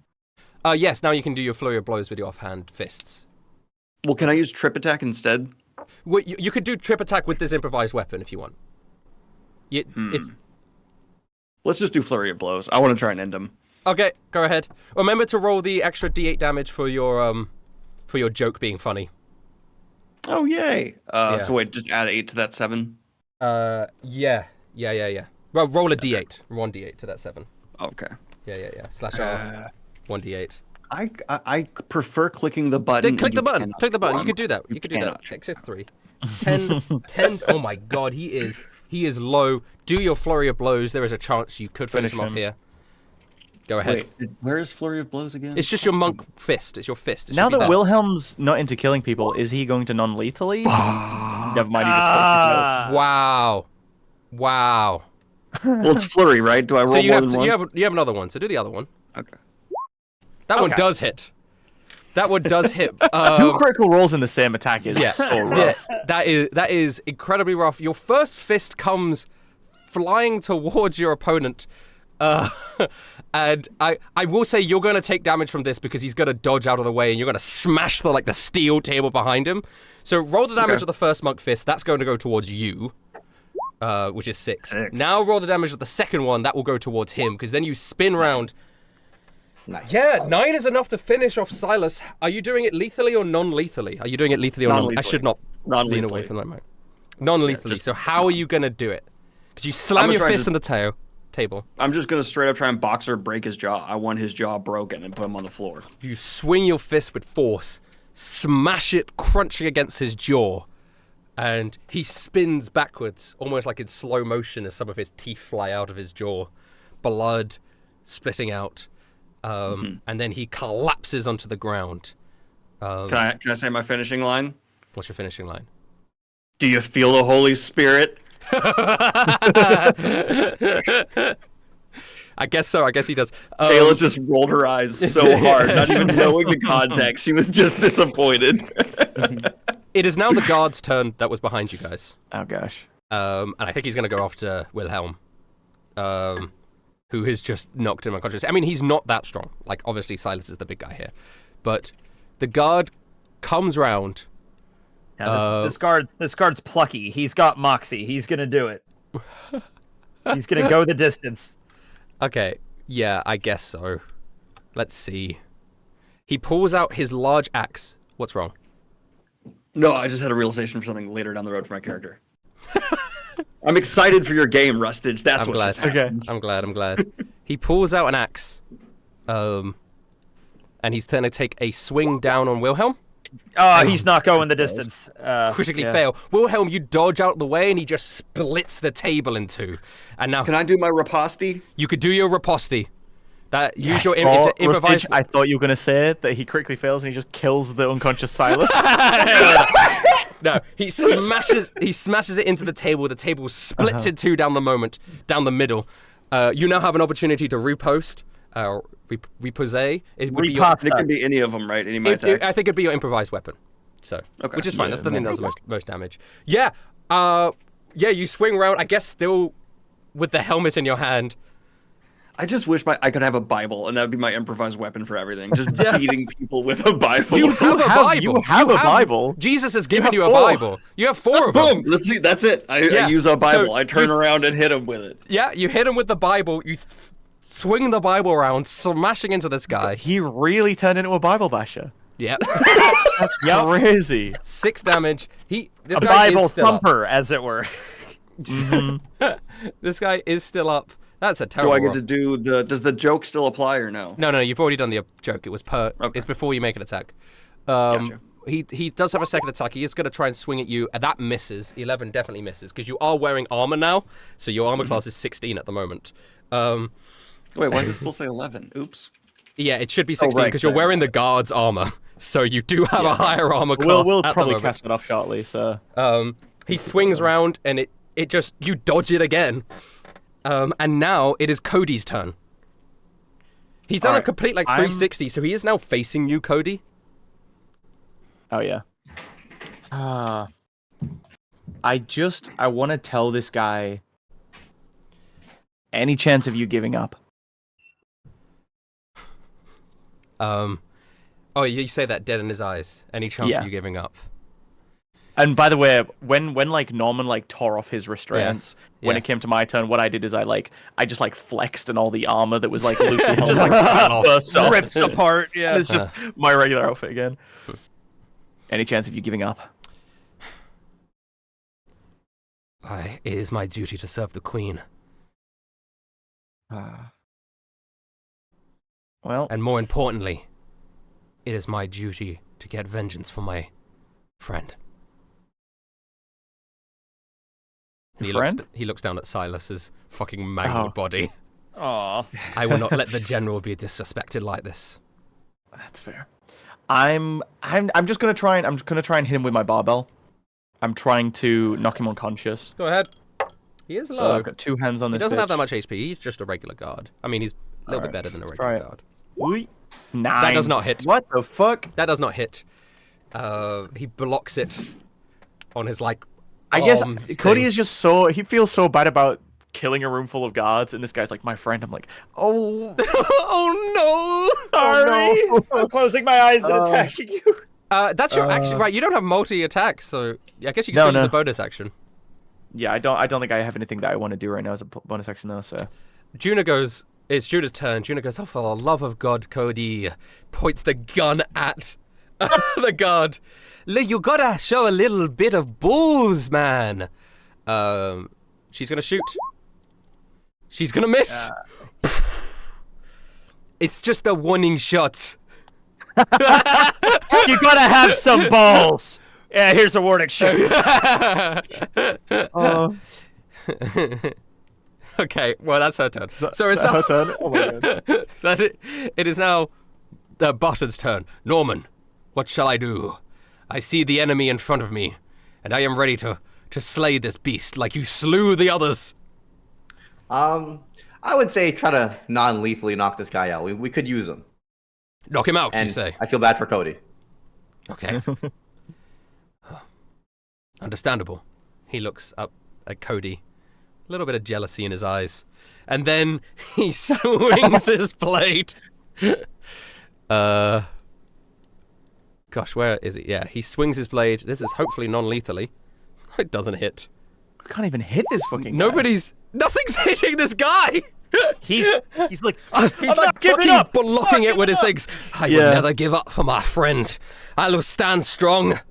Yes, now you can do your flurry of blows with your offhand fists. Well, can I use trip attack instead? Well, you could do trip attack with this improvised weapon if you want. Let's just do flurry of blows. I want to try and end him. Okay, go ahead. Remember to roll the extra D8 damage for your joke being funny. Oh, yay. So wait, just add 8 to that 7? Yeah. Well, roll a D8. 1D8 to that 7. Okay. Yeah. Slash R. 1D8. I prefer clicking the button. Then click the button. Click the button. You could do that. You could do that. Exit 3. 10. Oh my god, he is low. Do your flurry of blows. There is a chance you could finish him off here. Go ahead. Wait, where is flurry of blows again? It's just your monk fist. It's your fist. Now that Wilhelm's not into killing people, is he going to non-lethally? Never mind. Wow. Well, it's flurry, right? Do I roll more than once? You have another one. So do the other one. Okay. That one does hit. That one does hit. 2 critical rolls in the same attack is so rough. Yeah, that is incredibly rough. Your first fist comes flying towards your opponent. And I will say you're going to take damage from this because he's going to dodge out of the way and you're going to smash the steel table behind him. So roll the damage of the first monk fist. That's going to go towards you, which is 6. Now roll the damage of the second one. That will go towards him because then you spin round. Nice. Yeah, 9 is enough to finish off Silas. Are you doing it lethally or non-lethally? Are you doing it lethally or non-lethally? I should not lean away from that, mate. Non-lethally. So how are you going to do it? Because you slam your fist in the table. I'm just going to straight up try and box or break his jaw. I want his jaw broken and put him on the floor. You swing your fist with force, smash it crunching against his jaw, and he spins backwards, almost like in slow motion as some of his teeth fly out of his jaw. Blood splitting out. And then he collapses onto the ground. Can I say my finishing line? What's your finishing line? Do you feel the Holy Spirit? I guess so. I guess he does. Kayla just rolled her eyes so hard, not even knowing the context. She was just disappointed. It is now the guard's turn that was behind you guys. Oh, gosh. And I think he's going to go after Wilhelm. Who has just knocked him unconscious. I mean, he's not that strong. Like, obviously, Silas is the big guy here. But the guard comes round. Yeah, this guard's plucky. He's got moxie. He's going to do it. He's going to go the distance. Okay, yeah, I guess so. Let's see. He pulls out his large axe. What's wrong? No, I just had a realization for something later down the road for my character. I'm excited for your game, Rustage. That's what's happened. I'm glad. He pulls out an axe, and he's going to take a swing down on Wilhelm. He's not going the distance. Critically fail. Wilhelm, you dodge out the way, and he just splits the table in 2. And now, can I do my riposte? You could do your riposte. Use your improvised. I thought you were going to say that he critically fails and he just kills the unconscious Silas. No, he smashes it into the table. The table splits in two down the middle. You now have an opportunity to riposte. Repose. It can be any of them, right? Any of my attacks. I think it'd be your improvised weapon. So, which is fine. That's the thing that does the most damage. Yeah. You swing around. I guess still with the helmet in your hand. I just wish I could have a Bible, and that would be my improvised weapon for everything. Just beating people with a Bible. You have a Bible. You have a Bible. Jesus has given you a Bible. You have 4 of them. Boom! Let's see. That's it. I use a Bible. So I turn around and hit him with it. Yeah, you hit him with the Bible. You swing the Bible around, smashing into this guy. He really turned into a Bible basher. Yep. That's crazy. 6 damage. This a guy Bible is still thumper, as it were. This guy is still up. That's a terrible. Do I get to do the? Does the joke still apply or no? No. You've already done the joke. It was It's before you make an attack. Gotcha. He does have a second attack. He is going to try and swing at you. That misses. 11 definitely misses because you are wearing armor now. So your armor class is 16 at the moment. Wait, why does it still say 11? Oops. Yeah, it should be 16 because you're wearing the guard's armor. So you do have a higher armor class. We'll probably cast it off shortly. So he swings around and it just you dodge it again. And now it is Cody's turn. He's done a complete 360, so he is now facing you, Cody. Oh yeah. I want to tell this guy. Any chance of you giving up? Oh, you say that dead in his eyes. Any chance of you giving up? And by the way, when Norman tore off his restraints, when it came to my turn, what I did is I just flexed and all the armor that was loosely held just fell off, rips apart. Yeah, it's just my regular outfit again. Any chance of you giving up? It is my duty to serve the Queen. Well, and more importantly, it is my duty to get vengeance for my friend. He looks down at Silas's fucking mangled body. Aww. I will not let the general be disrespected like this. That's fair. I'm just gonna try and hit him with my barbell. I'm trying to knock him unconscious. Go ahead. He is low. So I've got 2 hands on this. He doesn't bitch. have that much HP. He's just a regular guard. I mean, he's a little bit better than a regular guard. 9. That does not hit. What the fuck? That does not hit. He blocks it on his I guess Cody is just he feels so bad about killing a room full of guards, and this guy's like my friend. I'm like, oh, oh no, sorry. Oh, no. I'm closing my eyes and attacking you. That's your action, right? You don't have multi-attack, so I guess you can still use a bonus action. Yeah, I don't think I have anything that I want to do right now as a bonus action though. So, Juna goes. It's Juna's turn. Juna goes, "Oh, for the love of God, Cody!" Points the gun at the guard. You gotta show a little bit of balls, man. She's gonna shoot. She's gonna miss. It's just a warning shot. You gotta have some balls. Yeah, here's a warning shot. Okay, well that's her turn. So it's now her turn. Oh my god. It is now the Barton's turn. Norman, what shall I do? I see the enemy in front of me, and I am ready to slay this beast like you slew the others. I would say try to non-lethally knock this guy out. We could use him. Knock him out, and you say? I feel bad for Cody. Okay. Understandable. He looks up at Cody. A little bit of jealousy in his eyes. And then he swings his blade. Gosh, where is it? Yeah, he swings his blade. This is hopefully non-lethally. It doesn't hit. I can't even hit this fucking guy. Nothing's hitting this guy! He's like, he's like giving up, blocking it with his things. I will never give up for my friend. I will stand strong.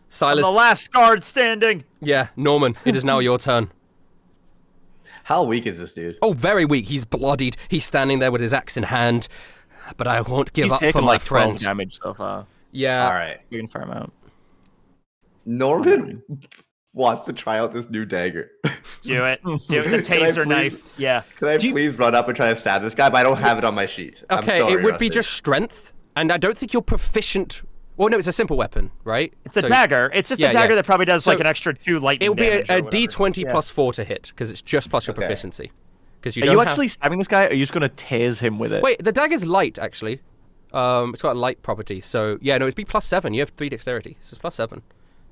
Silas. I'm the last guard standing. Yeah, Norman, it is now your turn. How weak is this dude? Oh, very weak. He's bloodied. He's standing there with his axe in hand. But I won't give up for my friend. He's taken 12 damage so far. Yeah. All right. We can fire him out. Norman wants to try out this new dagger. Do it. Do it. The taser knife. Yeah. Can I please run up and try to stab this guy? But I don't have it on my sheet. Okay, I'm sorry, it would be Rustage. just strength. And I don't think you're proficient Well, no, it's a simple weapon, right? It's a dagger. It's just a dagger that probably does like an extra 2 lightning damage. It'll be a D20 plus 4 to hit, because it's just plus your proficiency. Because Are you actually stabbing this guy, or are you just going to tase him with it? Wait, the dagger's light, actually. It's got a light property, so yeah, no, it'd be plus 7. You have 3 dexterity, so it's plus 7.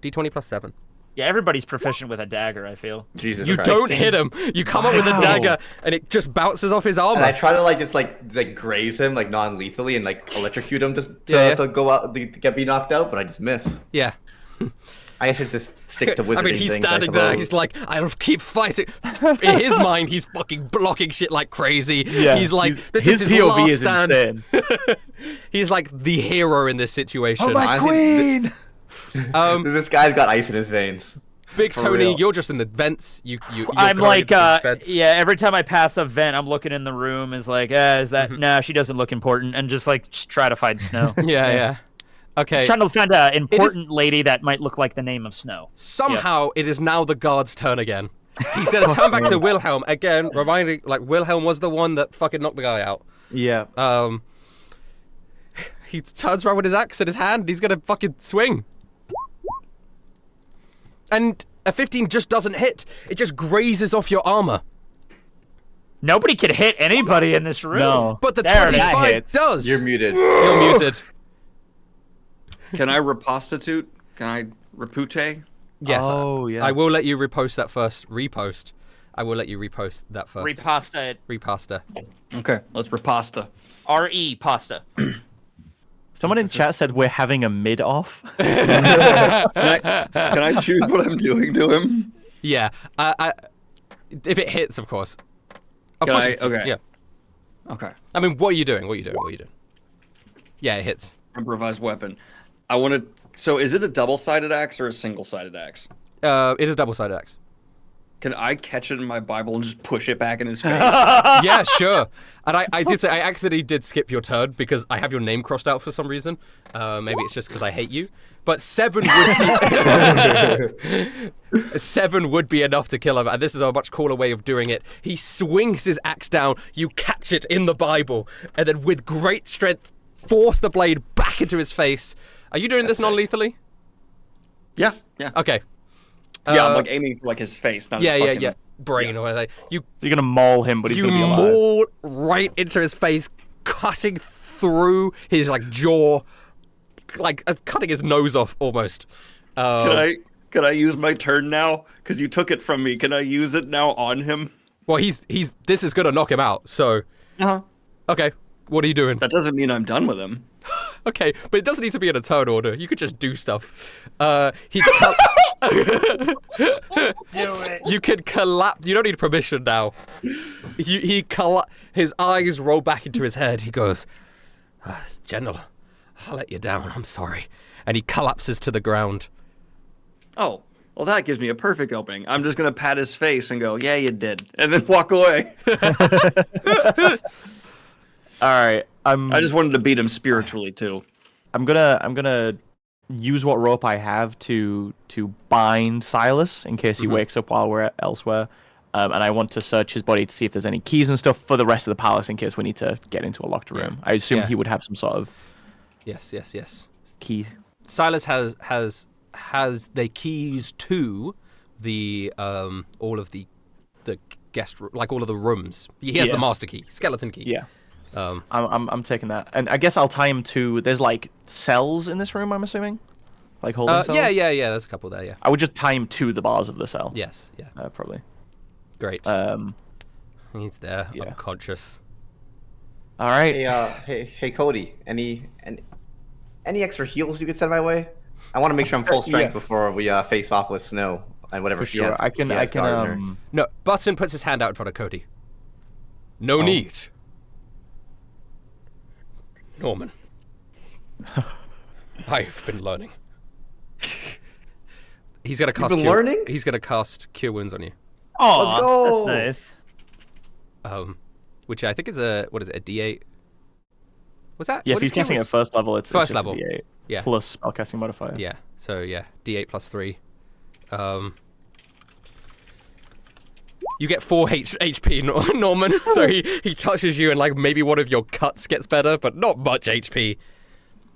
D20 plus 7. Yeah, everybody's proficient with a dagger, I feel. Jesus You Christ. don't hit him. You come up with a dagger, and it just bounces off his armor. And I try to like just like graze him like non-lethally and like electrocute him just to go out to get me knocked out, but I just miss. Yeah. I should just stick to wizarding. I mean, he's things, standing there. He's like, I'll keep fighting. In his mind, he's fucking blocking shit like crazy. Yeah, he's like, this his is his POV last is stand. insane. He's like the hero in this situation. Oh my queen! This guy's got ice in his veins. Big For Tony, real. you're just in the vents. I'm like, yeah, every time I pass a vent, I'm looking in the room, is like, is that, nah, she doesn't look important, and just try to find Snow. Yeah. Okay. Trying to find an important lady that might look like the name of Snow. Somehow, it is now the guard's turn again. He's gonna turn back to Wilhelm again, reminding, like, Wilhelm was the one that fucking knocked the guy out. Yeah. He turns around with his axe in his hand, he's gonna fucking swing. And a 15 just doesn't hit. It just grazes off your armor. Nobody can hit anybody in this room. No. But the There, 25 does. You're muted. You're muted. Can I repostitute? Can I repute? Yes. Oh, yeah. I will let you repost that first. Repost. I will let you repost that first. Repasta it. Repasta. Okay, let's repasta. R-E, pasta. Someone in chat said we're having a mid-off. Can I choose what I'm doing to him? Yeah. If it hits, of course. Of Can course I- it hits, okay. Yeah. Okay. I mean, what are you doing? What are you doing? Yeah, it hits. Improvised weapon. I want to. So, is it a double-sided axe or a single-sided axe? It is a double-sided axe. Can I catch it in my Bible and just push it back in his face? Yeah, sure. And I did say, I accidentally did skip your turn because I have your name crossed out for some reason. Maybe it's just because I hate you. But 7 would be... 7 would be enough to kill him, and this is a much cooler way of doing it. He swings his axe down, you catch it in the Bible, and then with great strength, force the blade back into his face. Are you doing this non-lethally? Yeah. Okay. Yeah, I'm like aiming for like his face, not his fucking brain or anything. So you're gonna maul him, but he's You gonna be alive. maul right into his face, cutting through his like jaw, like cutting his nose off almost. Can I use my turn now? Because you took it from me. Can I use it now on him? Well, he's this is gonna knock him out. So, okay, what are you doing? That doesn't mean I'm done with him. Okay, but it doesn't need to be in a turn order. You could just do stuff. He. You can collapse. You don't need permission now. His eyes roll back into his head. He goes, "General, I'll let you down. I'm sorry." And he collapses to the ground. Oh, well, that gives me a perfect opening. I'm just gonna pat his face and go, "Yeah, you did," and then walk away. All right. I just wanted to beat him spiritually too. I'm gonna use what rope I have to bind Silas in case he wakes up while we're elsewhere. And I want to search his body to see if there's any keys and stuff for the rest of the palace in case we need to get into a locked room. I assume he would have some sort of Yes. key. Silas has the keys to the all of the guest like all of the rooms. He has the master key, skeleton key. Yeah. I'm taking that, and I guess I'll tie him to. There's like cells in this room. I'm assuming, like holding cells. Yeah. There's a couple there. Yeah. I would just tie him to the bars of the cell. Yes. Yeah. Probably. Great. He's there, unconscious. All right. Hey, Cody. Any extra heals you could send my way? I want to make sure I'm full strength before we face off with Snow and whatever For she sure. has. I can. No, Button puts his hand out in front of Cody. No need. Norman. I've been learning. He's gonna cast. Learning? He's gonna cast Cure Wounds on you. Oh, Let's go. That's nice. Which I think is a a D8. What's that? Yeah, What if is he's casting Cure at first level, it's First just level. a D8 Yeah. plus spellcasting modifier. Yeah. So yeah, D8 plus 3. You get 4 HP, Norman. So he touches you and like maybe one of your cuts gets better, but not much HP.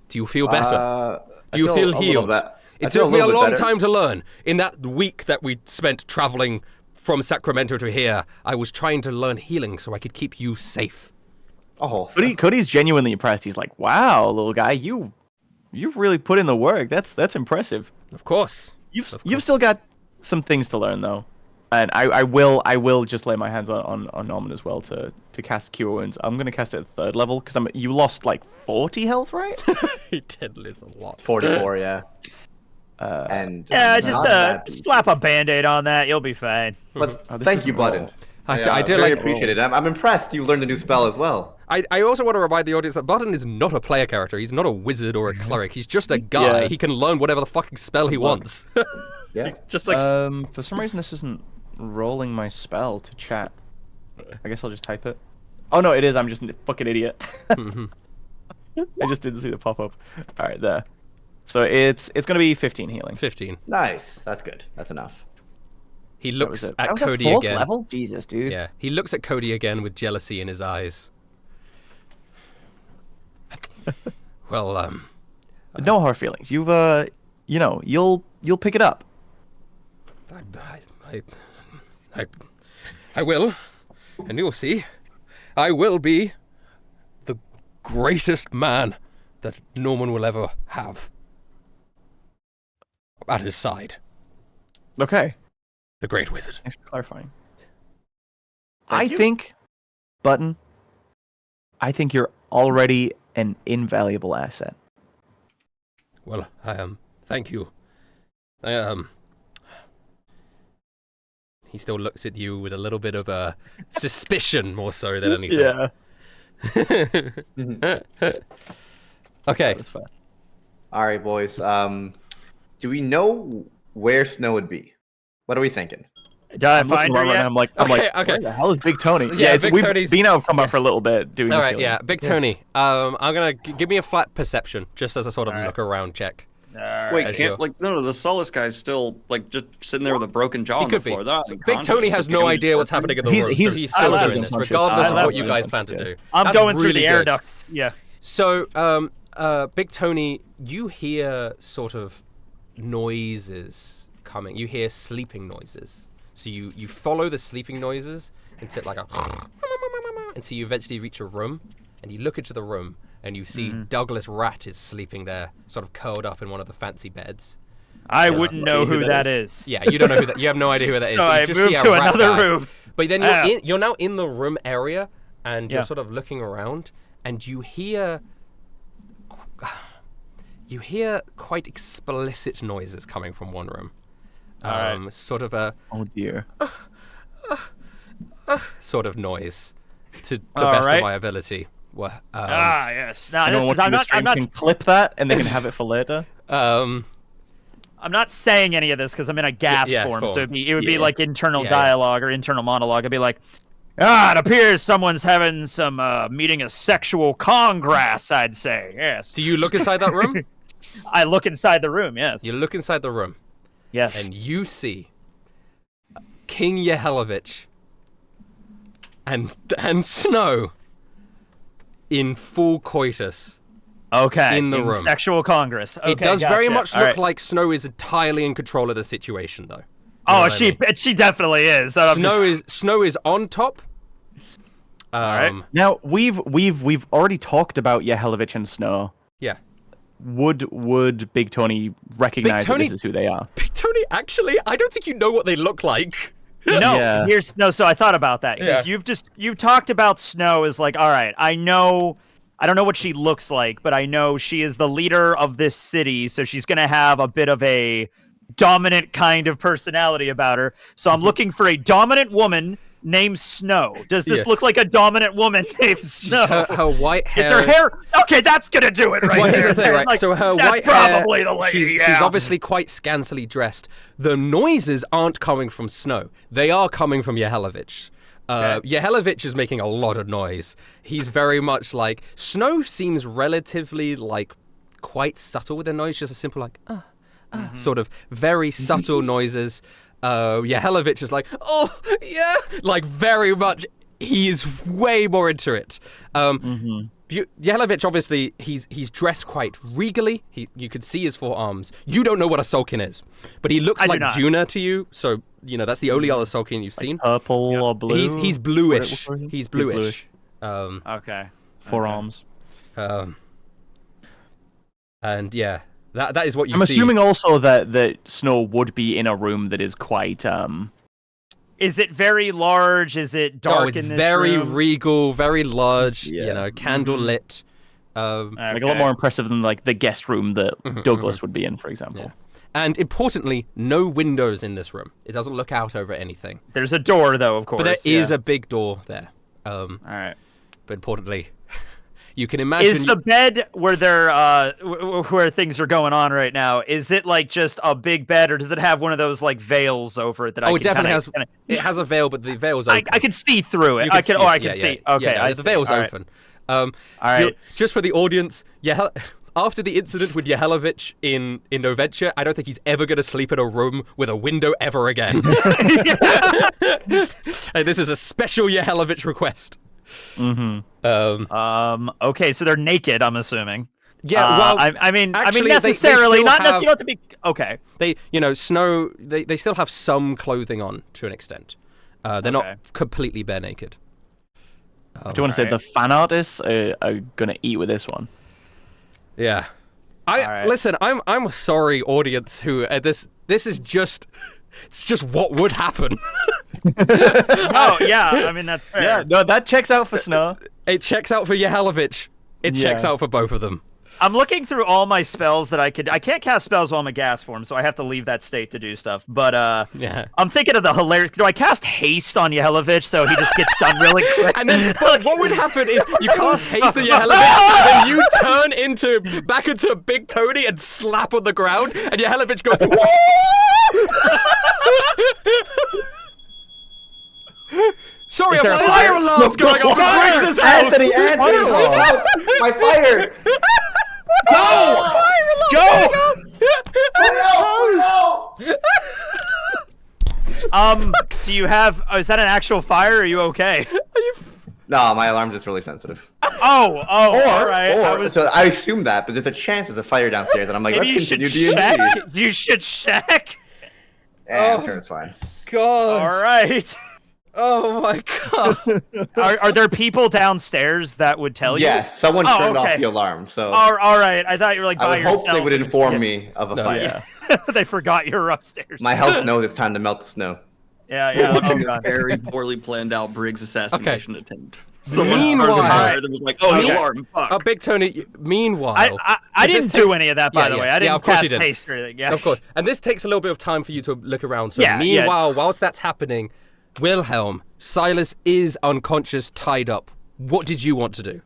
Do you feel better? Do you feel healed? It took me a long time to learn. In that week that we spent traveling from Sacramento to here, I was trying to learn healing so I could keep you safe. Oh, Cody's genuinely impressed. He's like, "Wow, little guy, you've really put in the work. That's impressive." Of course. You've still got some things to learn though, and I will just lay my hands on Norman as well to cast Cure Wounds. I'm gonna cast it at 3rd level because you lost like 40 health, right? He did lose a lot. 44, yeah. Just slap a band-aid on that. You'll be fine. But thank you, Button. I do really appreciate it. I'm impressed you learned a new spell as well. I also want to remind the audience that Button is not a player character. He's not a wizard or a cleric. He's just a guy. Yeah. He can learn whatever the fucking spell he wants. Yeah. Just like for some reason this isn't rolling my spell to chat. I guess I'll just type it. Oh no, it is. I'm just a fucking idiot. I just didn't see the pop-up. All right, there. So it's gonna be 15 healing. 15. Nice. That's good. That's enough. He looks at was Cody at 4th again. level? Jesus, dude. Yeah, he looks at Cody again with jealousy in his eyes. Well, no hard feelings. You've you'll pick it up. I will, and you'll see. I will be the greatest man that Norman will ever have at his side. Okay. The Great Wizard. Thanks for clarifying. Thank you. I think you're already an invaluable asset. Well, thank you. He still looks at you with a little bit of a suspicion more so than anything. Yeah. Okay. That's fine. All right, boys. Do we know where Snow would be? What are we thinking? Did I find her yet? I'm like, okay. where the hell is Big Tony? Yeah, Big Tony's... Bino have come up for a little bit doing All this right, healing. yeah. Big Tony, I'm gonna give me a flat perception, just as a sort of look around check. Wait, the Solace guy's still just sitting there with a broken jaw on the floor. Big Tony has no idea what's happening in the room, so he's still doing this, regardless of what you guys plan to do. I'm going through the air ducts. Yeah. So, Big Tony, you hear sort of noises coming. You hear sleeping noises. So you follow the sleeping noises until until you eventually reach a room, and you look into the room and you see Douglas Rat is sleeping there, sort of curled up in one of the fancy beds. I wouldn't know who that is. Yeah, you don't know who that. You have no idea who that is. So I moved to another room. But then you're now in the room area, and you're sort of looking around, and you hear quite explicit noises coming from one room. Sort of a oh dear sort of noise to the best of my ability. Yes. Now I'm not can clip that and they can have it for later. I'm not saying any of this because I'm in a gas form. So it would be like internal dialogue or internal monologue. It'd be like, it appears someone's having some meeting a sexual congress, I'd say. Yes. Do you look inside that room? I look inside the room, yes. You look inside the room. Yes. And you see King Yehelovich and Snow in full coitus. Okay. In the room. Sexual congress. Okay, it does very much look like Snow is entirely in control of the situation, though. Oh, she definitely is. Snow is on top. Now we've already talked about Yehelovich and Snow. Yeah. Would Big Tony recognize that this is who they are? Big Tony, actually, I don't think you know what they look like. No, so I thought about that. Yeah. You've talked about Snow as like, all right, I don't know what she looks like, but I know she is the leader of this city, so she's gonna have a bit of a dominant kind of personality about her. So I'm looking for a dominant woman named Snow. Does this look like a dominant woman named Snow? Her white hair. Is her hair? Okay, that's gonna do it right there. Here's the thing, right? Like, so her that's white hair. Probably the lady. She's obviously quite scantily dressed. The noises aren't coming from Snow. They are coming from Yehelovich. Yehelovich is making a lot of noise. He's very much like Snow seems relatively quite subtle with the noise, just a simple sort of very subtle noises. Yehelovich is like, oh yeah, very much. He's way more into it. Yelovich, obviously, he's dressed quite regally. You could see his forearms. You don't know what a Sulkin is, but he looks like Juna to you, so, that's the only other Sulkin you've seen. Purple or blue? He's bluish. He's bluish. Okay. Forearms. And yeah, that is what you see. I'm assuming also that Snow would be in a room that is quite... Is it very large? Is it dark in this very room? Regal, very large, candle lit. Like a lot more impressive than like the guest room that Douglas would be in, for example. Yeah. And importantly, no windows in this room. It doesn't look out over anything. There's a door, though, of course. But there is a big door there. All right. But importantly, you can imagine... Is the bed where where things are going on right now, is it like just a big bed, or does it have one of those like veils over it that I can it definitely has. It has a veil, but the veil's open. I can see through it. I can see. Okay, the veil's open. All right. Just for the audience, after the incident with Yelovich in Noventia, I don't think he's ever going to sleep in a room with a window ever again. And this is a special Yelovich request. Okay, so they're naked, I'm assuming. Yeah, well, I mean actually, necessarily, they not necessarily have to be. Okay. They, Snow, they still have some clothing on to an extent. They're not completely bare naked. I do want to say the fan artists are gonna eat with this one. Yeah. Listen, I'm sorry, audience. Who this is just. It's just what would happen. Oh, yeah. I mean, that's fair. Yeah, no, that checks out for Snow. It checks out for Yelovich. It checks out for both of them. I'm looking through all my spells that I can't cast spells while I'm a gas form, so I have to leave that state to do stuff. But I'm thinking of the hilarious. Do I cast haste on Yelovich so he just gets done really quick? And then what would happen is you cast haste on Yelovich, and then you turn back into Big Tony and slap on the ground, and Yelovich goes. Sorry, a fire alarm's going off in Briggs' house! Anthony, help! My fire! Go! Go! Do you have... is that an actual fire? Are you okay? No, my alarm's just really sensitive. All right. So I assume that, but there's a chance there's a fire downstairs, and I'm like, let's continue D&D. You should check. I'm sure it's fine. God. All right. Oh my God. Are there people downstairs that would tell you? Yes, someone turned off the alarm. So. All right. I thought you were like by yourself. I would hope they would inform me of a fire. Yeah. They forgot you were upstairs. My health knows it's time to melt the snow. Yeah. A very poorly planned out Briggs assassination attempt. Someone was like, "Oh, the alarm! Fuck." Big Tony. Meanwhile, I didn't do any of that, by the way. I didn't cast haste or anything. Yeah, of course. And this takes a little bit of time for you to look around. So meanwhile, whilst that's happening, Wilhelm, Silas is unconscious, tied up. What did you want to do?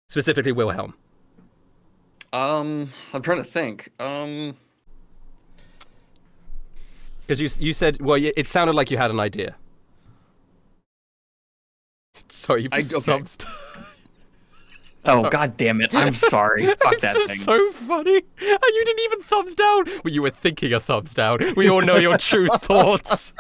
Specifically, Wilhelm. I'm trying to think. Because you said, well, it sounded like you had an idea. Sorry, you just thumbs down. Oh, God damn it. I'm sorry. Fuck that thing. It's so funny. And you didn't even thumbs down. But you were thinking a thumbs down. We all know your true thoughts.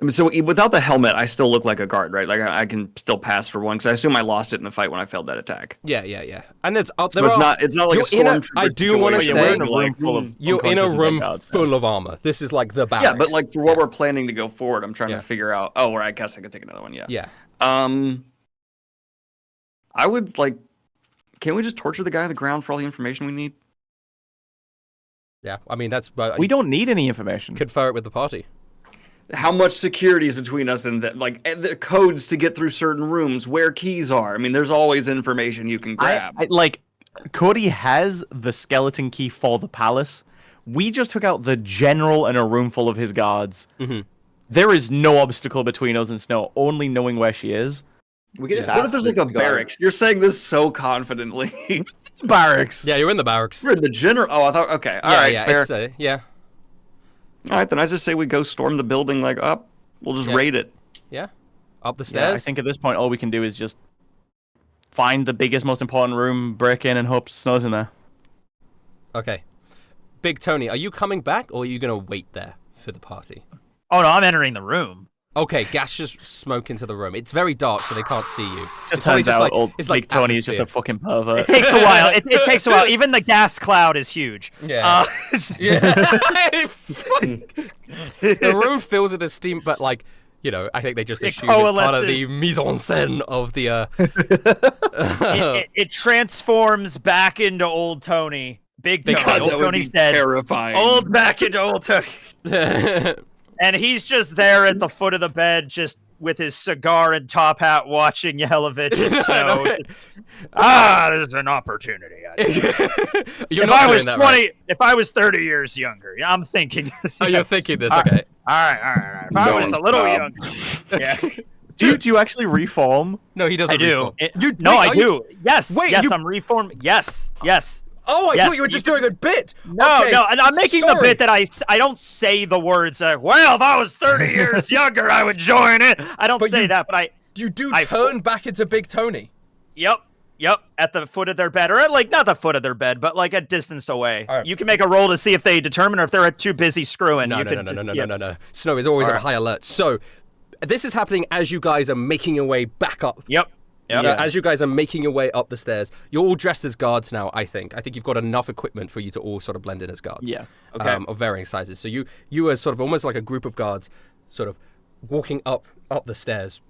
So without the helmet, I still look like a guard, right? Like I can still pass for one, because I assume I lost it in the fight when I failed that attack. Yeah. And it's not like a stormtrooper. I do want to say you're in a room full of armor. This is like the barracks. Yeah, but like for what we're planning to go forward, I'm trying to figure out. Oh, where I guess I could take another one. Yeah. Yeah. I would like. Can we just torture the guy on the ground for all the information we need? Yeah, I mean that's. We don't need any information. Confer it with the party. How much security is between us and the codes to get through certain rooms, where keys are. I mean, there's always information you can grab. Cody has the skeleton key for the palace. We just took out the general and a room full of his guards. Mm-hmm. There is no obstacle between us and Snow, only knowing where she is. We can just what if there's like a barracks? You're saying this so confidently. Barracks. Yeah, you're in the barracks. We're in the general. Oh, I thought. Okay, all right, fair. Yeah. All right, then I just say we go storm the building up. We'll just raid it. Yeah. Up the stairs. Yeah, I think at this point all we can do is just find the biggest, most important room, break in, and hope Snow's in there. Okay. Big Tony, are you coming back, or are you going to wait there for the party? Oh no, I'm entering the room. Okay, gaseous smoke into the room. It's very dark, so they can't see you. Just turns out Big Tony is just a fucking pervert. It takes a while. It takes a while. Even the gas cloud is huge. Yeah. The room fills with this steam, but like, you know, I think they just assume it's part of the mise en scène of the. It transforms back into old Tony. Big Tony. Old Tony's dead. Terrifying. Back into old Tony. And he's just there at the foot of the bed, just with his cigar and top hat, watching Yelovich and Snow. There's an opportunity. You're not doing that, right? If I was 30 years younger, I'm thinking this. Oh, you're thinking this, okay. All right. If I was a little younger. Yeah. Do you actually reform? No, he doesn't. I do. Reform. I do. Yes. Wait, yes, I'm reformed. Yes. Oh, I thought you were just doing a bit. No, okay. no, and I'm making the bit that I don't say the words, well, if I was 30 years younger, I would join it. I don't say that, but You turn back into Big Tony. Yep, at the foot of their bed, or like, not the foot of their bed, but like a distance away. Right. You can make a roll to see if they determine, or if they're too busy screwing. No. Snow is always on high alert. So, this is happening as you guys are making your way back up. Yep. Yeah, as you guys are making your way up the stairs, you're all dressed as guards now, I think. I think you've got enough equipment for you to all sort of blend in as guards. Yeah, okay. Of varying sizes. So you are sort of almost like a group of guards sort of walking up the stairs.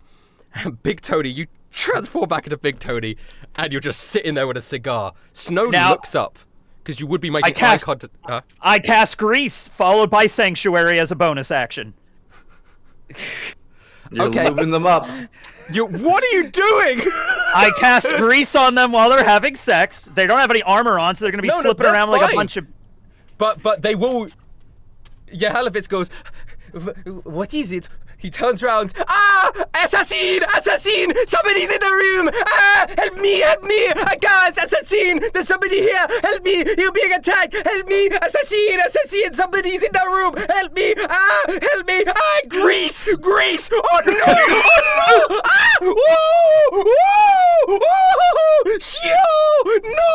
And Big Tony, you transform back into Big Tony, and you're just sitting there with a cigar. Snow looks up, because you would be making eye contact. I cast Grease, followed by Sanctuary as a bonus action. You're lubing them up. What are you doing? I cast Grease on them while they're having sex. They don't have any armor on, so they're going to be slipping around like a bunch of... But they will... Yelovich goes, what is it? He turns around. Assassin! Somebody's in the room! Help me! Guards! Assassin! There's somebody here! Help me! You're being attacked! Help me! Assassin! Somebody's in the room! Help me! Help me! Grease! Oh no! Shio! No!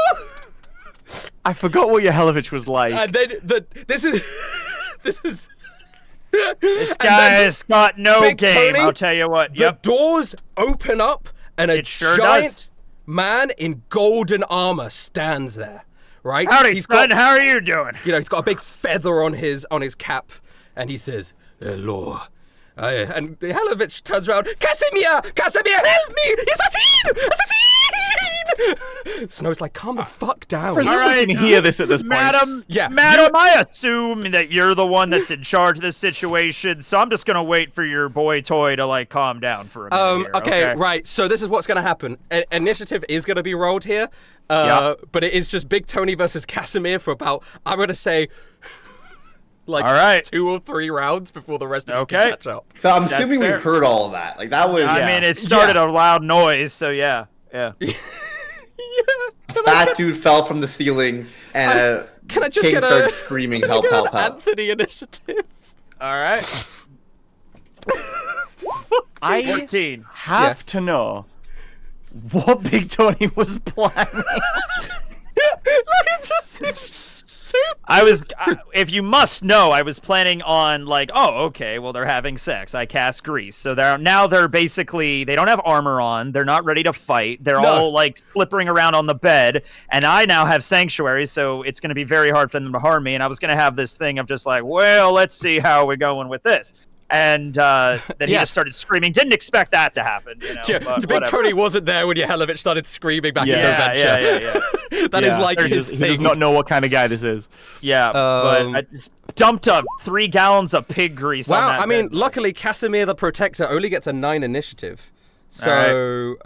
I forgot what Yelovich was like. And then this is. This guy's got no Big game, Tony, I'll tell you what. The doors open up, and a giant man in golden armor stands there, right? Howdy, son, how are you doing? You know, he's got a big feather on his cap, and he says, hello. And Yelovich turns around, Casimir, help me! Assassin! Snow's like, calm the fuck down. All right, you can hear this at this point. Madam, I assume that you're the one that's in charge of this situation, so I'm just gonna wait for your boy toy to like calm down for a minute. Okay, right. So this is what's gonna happen. Initiative is gonna be rolled here, but it is just Big Tony versus Casimir for about, I'm gonna say, like 2 or 3 rounds before the rest of you can catch up. So I'm assuming we heard all of that. Like that was. I mean, it started a loud noise, so yeah. Fat dude fell from the ceiling, and can I just king get started screaming, "Help! Help! Help!" Anthony initiative. All right. I 14. Have to know what Big Tony was planning. It just seems stupid. If you must know, I was planning on like, okay, well they're having sex. I cast Grease, so they're basically, they don't have armor on. They're not ready to fight. They're all like slippering around on the bed, and I now have Sanctuary, so it's going to be very hard for them to harm me. And I was going to have this thing of just like, well, let's see how we're going with this. And then he just started screaming. Didn't expect that to happen. You know, Big Tony wasn't there when Yelovich started screaming back into adventure. That is like his thing. He does not know what kind of guy this is. Yeah, but I just dumped up 3 gallons of pig grease on that. I mean, luckily Casimir the Protector only gets a 9 initiative. So,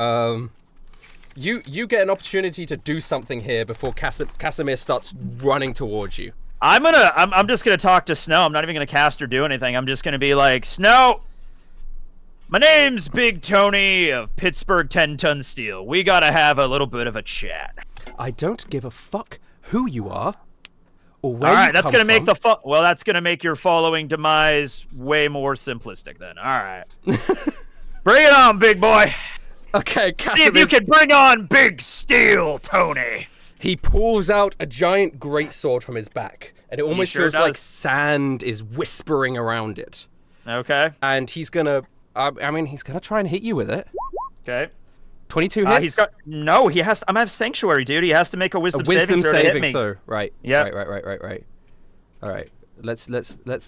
you get an opportunity to do something here before Casimir starts running towards you. I'm just gonna talk to Snow. I'm not even gonna cast or do anything. I'm just gonna be like, Snow, my name's Big Tony of Pittsburgh 10-ton steel. We gotta have a little bit of a chat. I don't give a fuck who you are or where All right, you that's come gonna make from. that's gonna make your following demise way more simplistic then. All right. Bring it on, big boy. Okay, See if you can bring on Big Steel, Tony. He pulls out a giant greatsword from his back, and it almost feels like sand is whispering around it. Okay. And he's gonna, he's gonna try and hit you with it. Okay. 22 hits? He has to, I'm have Sanctuary, dude. He has to make a wisdom saving throw to hit me. Right. Yeah. Right. All right. Let's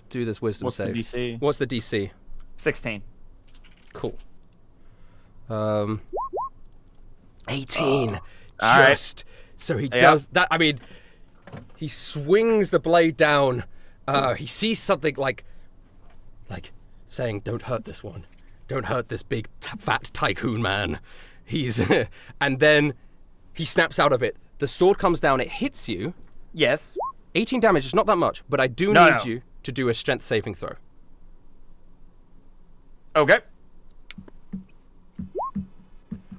do this wisdom save. What's the DC? What's the DC? 16. Cool. 18. Just. So he does that. I mean, he swings the blade down. He sees something like saying, "Don't hurt this one. Don't hurt this big fat tycoon man." He's and then he snaps out of it. The sword comes down. It hits you. Yes. 18 damage is not that much, but I do need you to do a strength saving throw. Okay.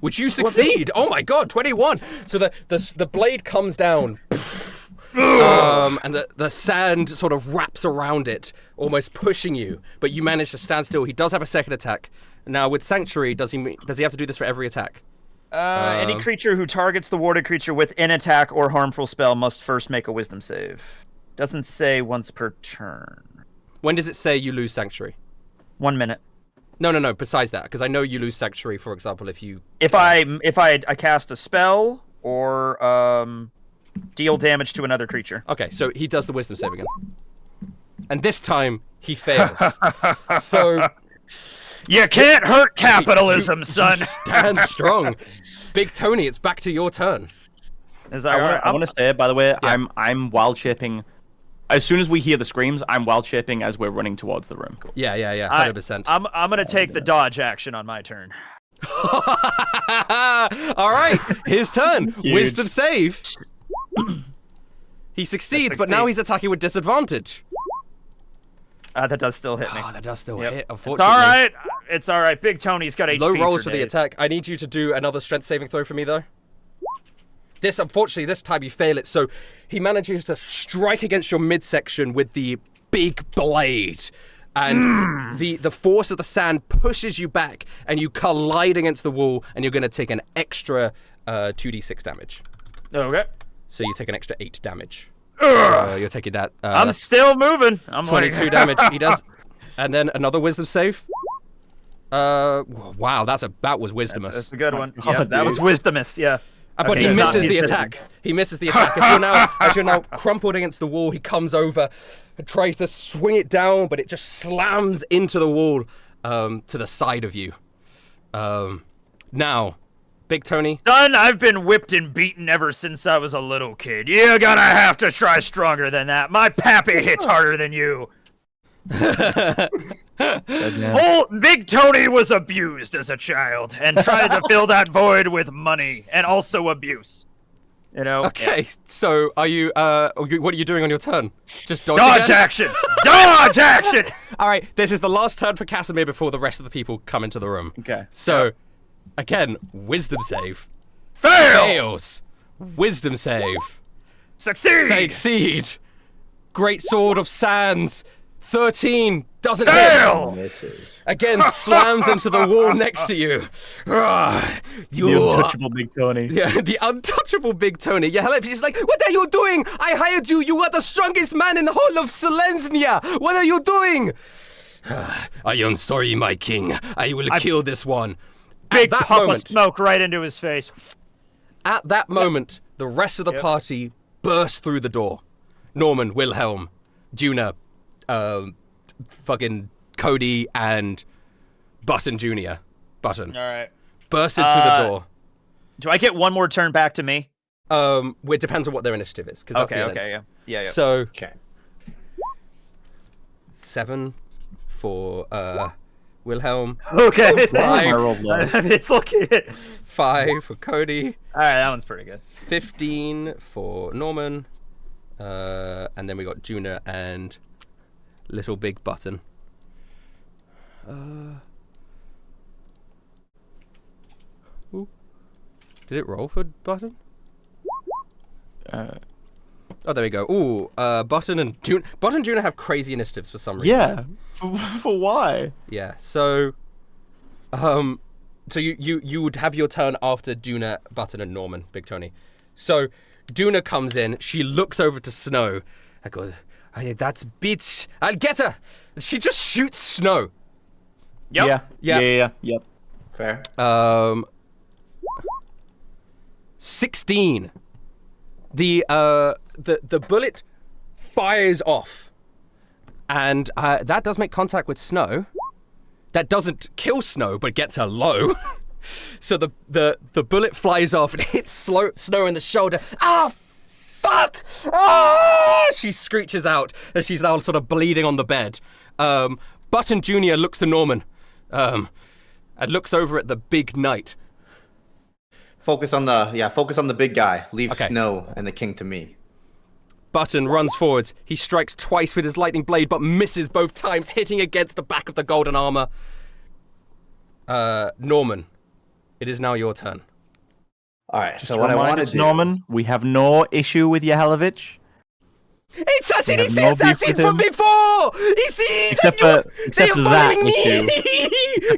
Which you succeed. Oh my god, 21. So the blade comes down. And the sand sort of wraps around it, almost pushing you, but you manage to stand still. He does have a second attack. Now with Sanctuary, does he have to do this for every attack? Any creature who targets the warded creature with an attack or harmful spell must first make a wisdom save. Doesn't say once per turn. When does it say you lose Sanctuary? 1 minute. No. Besides that, because I know you lose Sanctuary, for example, if I cast a spell or deal damage to another creature. Okay, so he does the wisdom save again, and this time he fails. So you can't hurt capitalism, son. You stand strong, Big Tony. It's back to your turn. I want to say, by the way, yeah. I'm wild shaping. As soon as we hear the screams, I'm wild shaping as we're running towards the room. Cool. Yeah, 100%. I'm gonna take the dodge action on my turn. All right, his turn. Wisdom save. He succeeds, but now he's attacking with disadvantage. That does still hit me. Oh, that does still hit, unfortunately. It's all right. Big Tony's got HP. Low rolls for the attack. I need you to do another strength saving throw for me, though. Unfortunately, this time you fail it, so he manages to strike against your midsection with the big blade. And the force of the sand pushes you back, and you collide against the wall, and you're going to take an extra 2d6 damage. Okay. So you take an extra 8 damage. You're taking that. I'm still moving. I'm 22 damage. He does. And then another wisdom save. Wow, that was wisdomous. That's a good one. Yeah, that was wisdomous. Yeah. But he misses the attack. He misses the attack. As you're now crumpled against the wall, he comes over and tries to swing it down, but it just slams into the wall to the side of you. Now, Big Tony. Son, I've been whipped and beaten ever since I was a little kid. You're gonna have to try stronger than that. My pappy hits harder than you. Big Tony was abused as a child and tried to fill that void with money and also abuse. You know. Okay, so are you? What are you doing on your turn? Just dodge action. Dodge action. All right, this is the last turn for Casimir before the rest of the people come into the room. Okay. So, again, wisdom save. Fails. Wisdom save. Succeed. Great Sword of Sands. 13 doesn't hit. Again, slams into the wall next to you. The untouchable Big Tony. Yeah, the untouchable Big Tony. Yeah, he's like, what are you doing? I hired you. You are the strongest man in the whole of Selesnya. What are you doing? I am sorry, my king. I will kill this one. Big puff of smoke right into his face. At that moment, the rest of the party burst through the door. Norman, Wilhelm, Juna, fucking Cody and Button Jr. Button. All right. Bursted through the door. Do I get one more turn back to me? It depends on what their initiative is. Yeah. So, 7 for Wilhelm. Okay. 5. It's okay. 5 for Cody. All right, that one's pretty good. 15 for Norman. And then we got Juna and Little Big Button. Did it roll for Button? Oh, there we go. Ooh, Button and Juna. Button and Juna have crazy initiatives for some reason. Yeah. For why? Yeah. So, so you would have your turn after Juna, Button, and Norman, Big Tony. So, Duna comes in. She looks over to Snow. I go, Hey, that's bitch. I'll get her. She just shoots Snow. Yep. Yeah. Fair. 16. The bullet fires off, and that does make contact with Snow. That doesn't kill Snow, but gets her low. So the bullet flies off and hits Snow in the shoulder. Ah, fuck! Ah! She screeches out as she's now sort of bleeding on the bed. Button Jr. looks to Norman, and looks over at the big knight. Focus on the big guy. Leave Snow and the king to me. Button runs forwards. He strikes twice with his lightning blade, but misses both times, hitting against the back of the golden armor. Norman, it is now your turn. All right. So what I want to do, Norman, we have no issue with Yehelovich. It's the assassin from before. It's the except for that issue.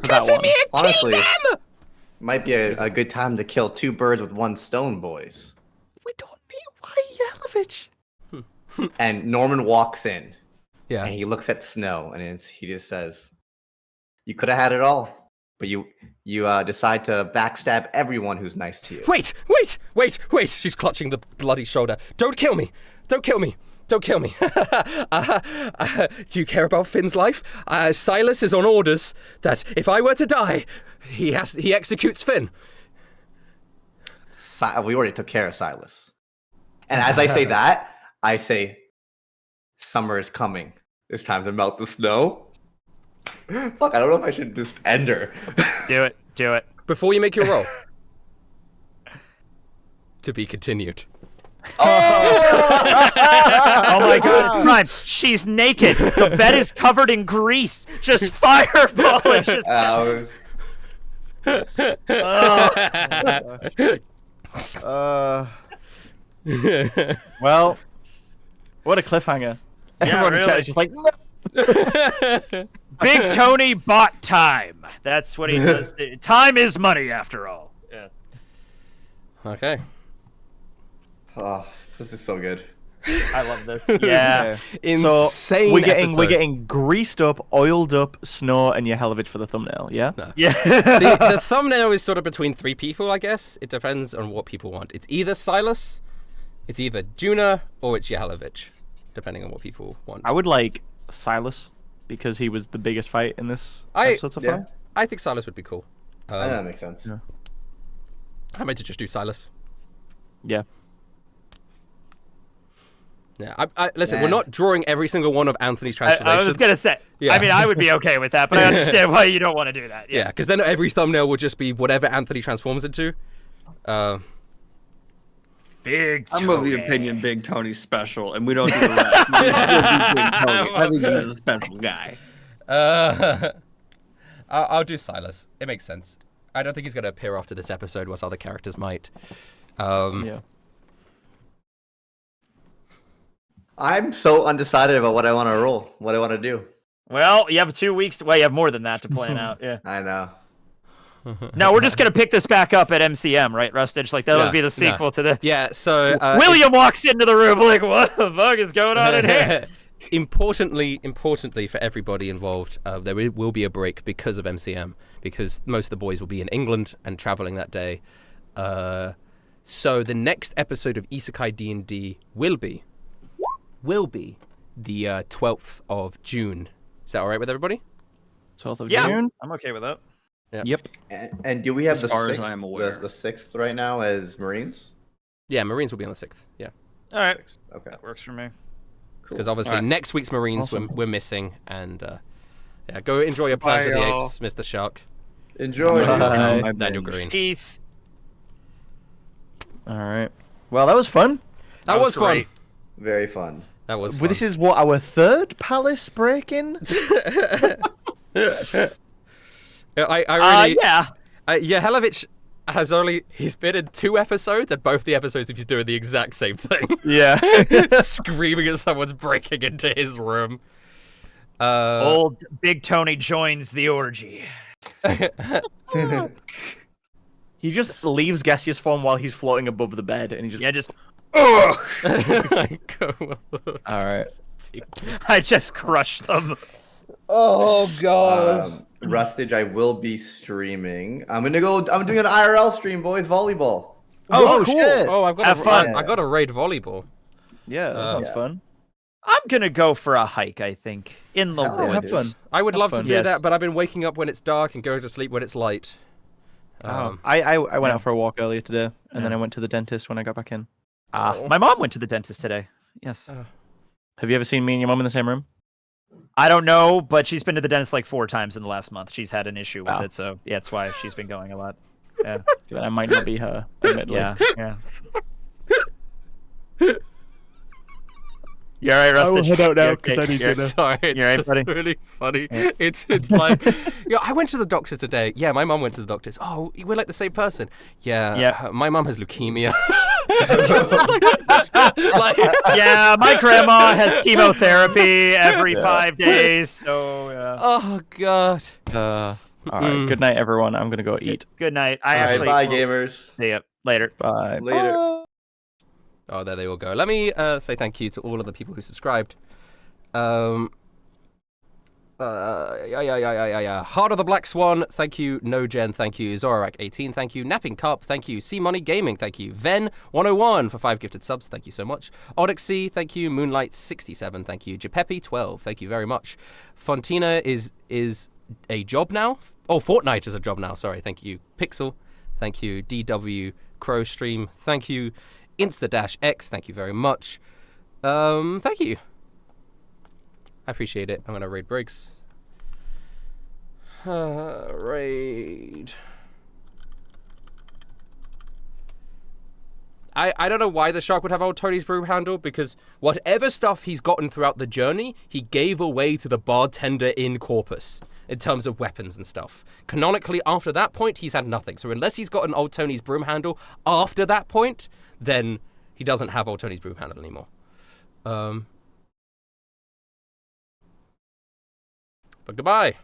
Kissing me and honestly, kill them. might be a good time to kill two birds with one stone, boys. We don't need why Yehelovich. And Norman walks in. Yeah. And he looks at Snow, and he just says, "You could have had it all, but you decide to backstab everyone who's nice to you." Wait! She's clutching the bloody shoulder. Don't kill me! Don't kill me! Do you care about Finn's life? Silas is on orders that if I were to die, he executes Finn. We already took care of Silas. And as I say that, I say, "Summer is coming. It's time to melt the snow." Fuck, I don't know if I should just end her. Do it. Before you make your roll. To be continued. Oh my god, Prime, she's naked. The bed is covered in grease. Just fireball. It's just... Well, what a cliffhanger. Everyone in chat is just like, no. Big Tony bought time. That's what he does. Time is money, after all. Yeah. Okay. Oh, this is so good. I love this. Yeah. Insane. So we're getting greased up, oiled up Snow and Yehelovich for the thumbnail. Yeah. No. Yeah. The thumbnail is sort of between three people, I guess. It depends on what people want. It's either Silas, it's either Juna, or it's Yehelovich, depending on what people want. I would like Silas because he was the biggest fight in this episode so far. I think Silas would be cool. I think that makes sense. Yeah. I might just do Silas. Yeah. Yeah, listen, we're not drawing every single one of Anthony's transformations. I was going to say, yeah. I mean, I would be okay with that, but I understand why you don't want to do that. Yeah, because then every thumbnail would just be whatever Anthony transforms into. Big Tony. I'm of the opinion Big Tony's special, and we don't do the rest. Big Tony. I think he's a special guy. I'll do Silas. It makes sense. I don't think he's going to appear after this episode, whilst other characters might. Yeah. I'm so undecided about what I want to roll, what I want to do. Well, you have 2 weeks. Well, you have more than that to plan out. Yeah. I know. No, we're just gonna pick this back up at MCM, right, Rustage? Like that'll be the sequel to the. Yeah. So William walks into the room like, "What the fuck is going on in here?" Importantly for everybody involved, there will be a break because of MCM, because most of the boys will be in England and traveling that day. So the next episode of Isekai D&D will be the 12th of June. Is that all right with everybody? 12th of Yeah, June? I'm okay with that. Yep. And do we have As far as I am aware. the 6th right now as Marines? Yeah, Marines will be on the 6th. Yeah. All right. Okay. That works for me. Because obviously next week's Marines Awesome. we're missing, and go enjoy your Planet of the Bye, Apes, Mr. Shark. Enjoy. Bye. Daniel Green. Peace. All right. Well, that was fun. That was fun. great. Very fun. That was fun. Well, this is what, our third palace break-in? I really yeah. Yehelovich he's been in 2 episodes, and both the episodes he's doing the exact same thing. Yeah. Screaming at someone's breaking into his room. Old Big Tony joins the orgy. He just leaves gaseous form while he's floating above the bed, and he just... Yeah, just. All All right. I just crushed them. Oh god. Rustage, I will be streaming. I'm doing an IRL stream, boys. Volleyball. Oh, cool. Shit. Oh, I've got Have fun. I got to raid volleyball. Yeah, that sounds fun. I'm gonna go for a hike. I think in the Hell yeah, woods. Have fun. I would love to do yes. that, but I've been waking up when it's dark and going to sleep when it's light. I went out for a walk earlier today, and then I went to the dentist when I got back in. My mom went to the dentist today. Yes. Have you ever seen me and your mom in the same room? I don't know, but she's been to the dentist like 4 times in the last month. She's had an issue with it, so yeah, that's why she's been going a lot. Yeah. That might not be her. Admittedly. Yeah. You alright, Rustage? I will head out now because I need dinner. Sorry, it's right, just buddy? really funny. Yeah. It's like, I went to the doctor today. Yeah, my mum went to the doctor. Oh, we're like the same person. Yeah. My mum has leukemia. Yeah, my grandma has chemotherapy every 5 days. So Oh god. All right. Good night, everyone. I'm gonna go eat. Good night. Bye, gamers. See ya later. Bye. Later. Bye. Oh, there they all go. Let me say thank you to all of the people who subscribed. Heart of the Black Swan, thank you. No Gen, thank you. Zorak18, thank you. Napping Cup, thank you. C Money Gaming, thank you. Ven101 for 5 gifted subs, thank you so much. Odyxy, thank you. Moonlight67, thank you. Japepi12, thank you very much. Fontina is a job now. Oh, Fortnite is a job now, sorry, thank you. Pixel, thank you. DW Crow Stream, thank you. Insta-X, thank you very much. Thank you. I appreciate it. I'm gonna raid Briggs. Raid. I don't know why the shark would have old Tony's broom handle, because whatever stuff he's gotten throughout the journey, he gave away to the bartender in Corpus in terms of weapons and stuff. Canonically, after that point, he's had nothing. So unless he's got an old Tony's broom handle after that point, then he doesn't have old Tony's broom handle anymore. But goodbye.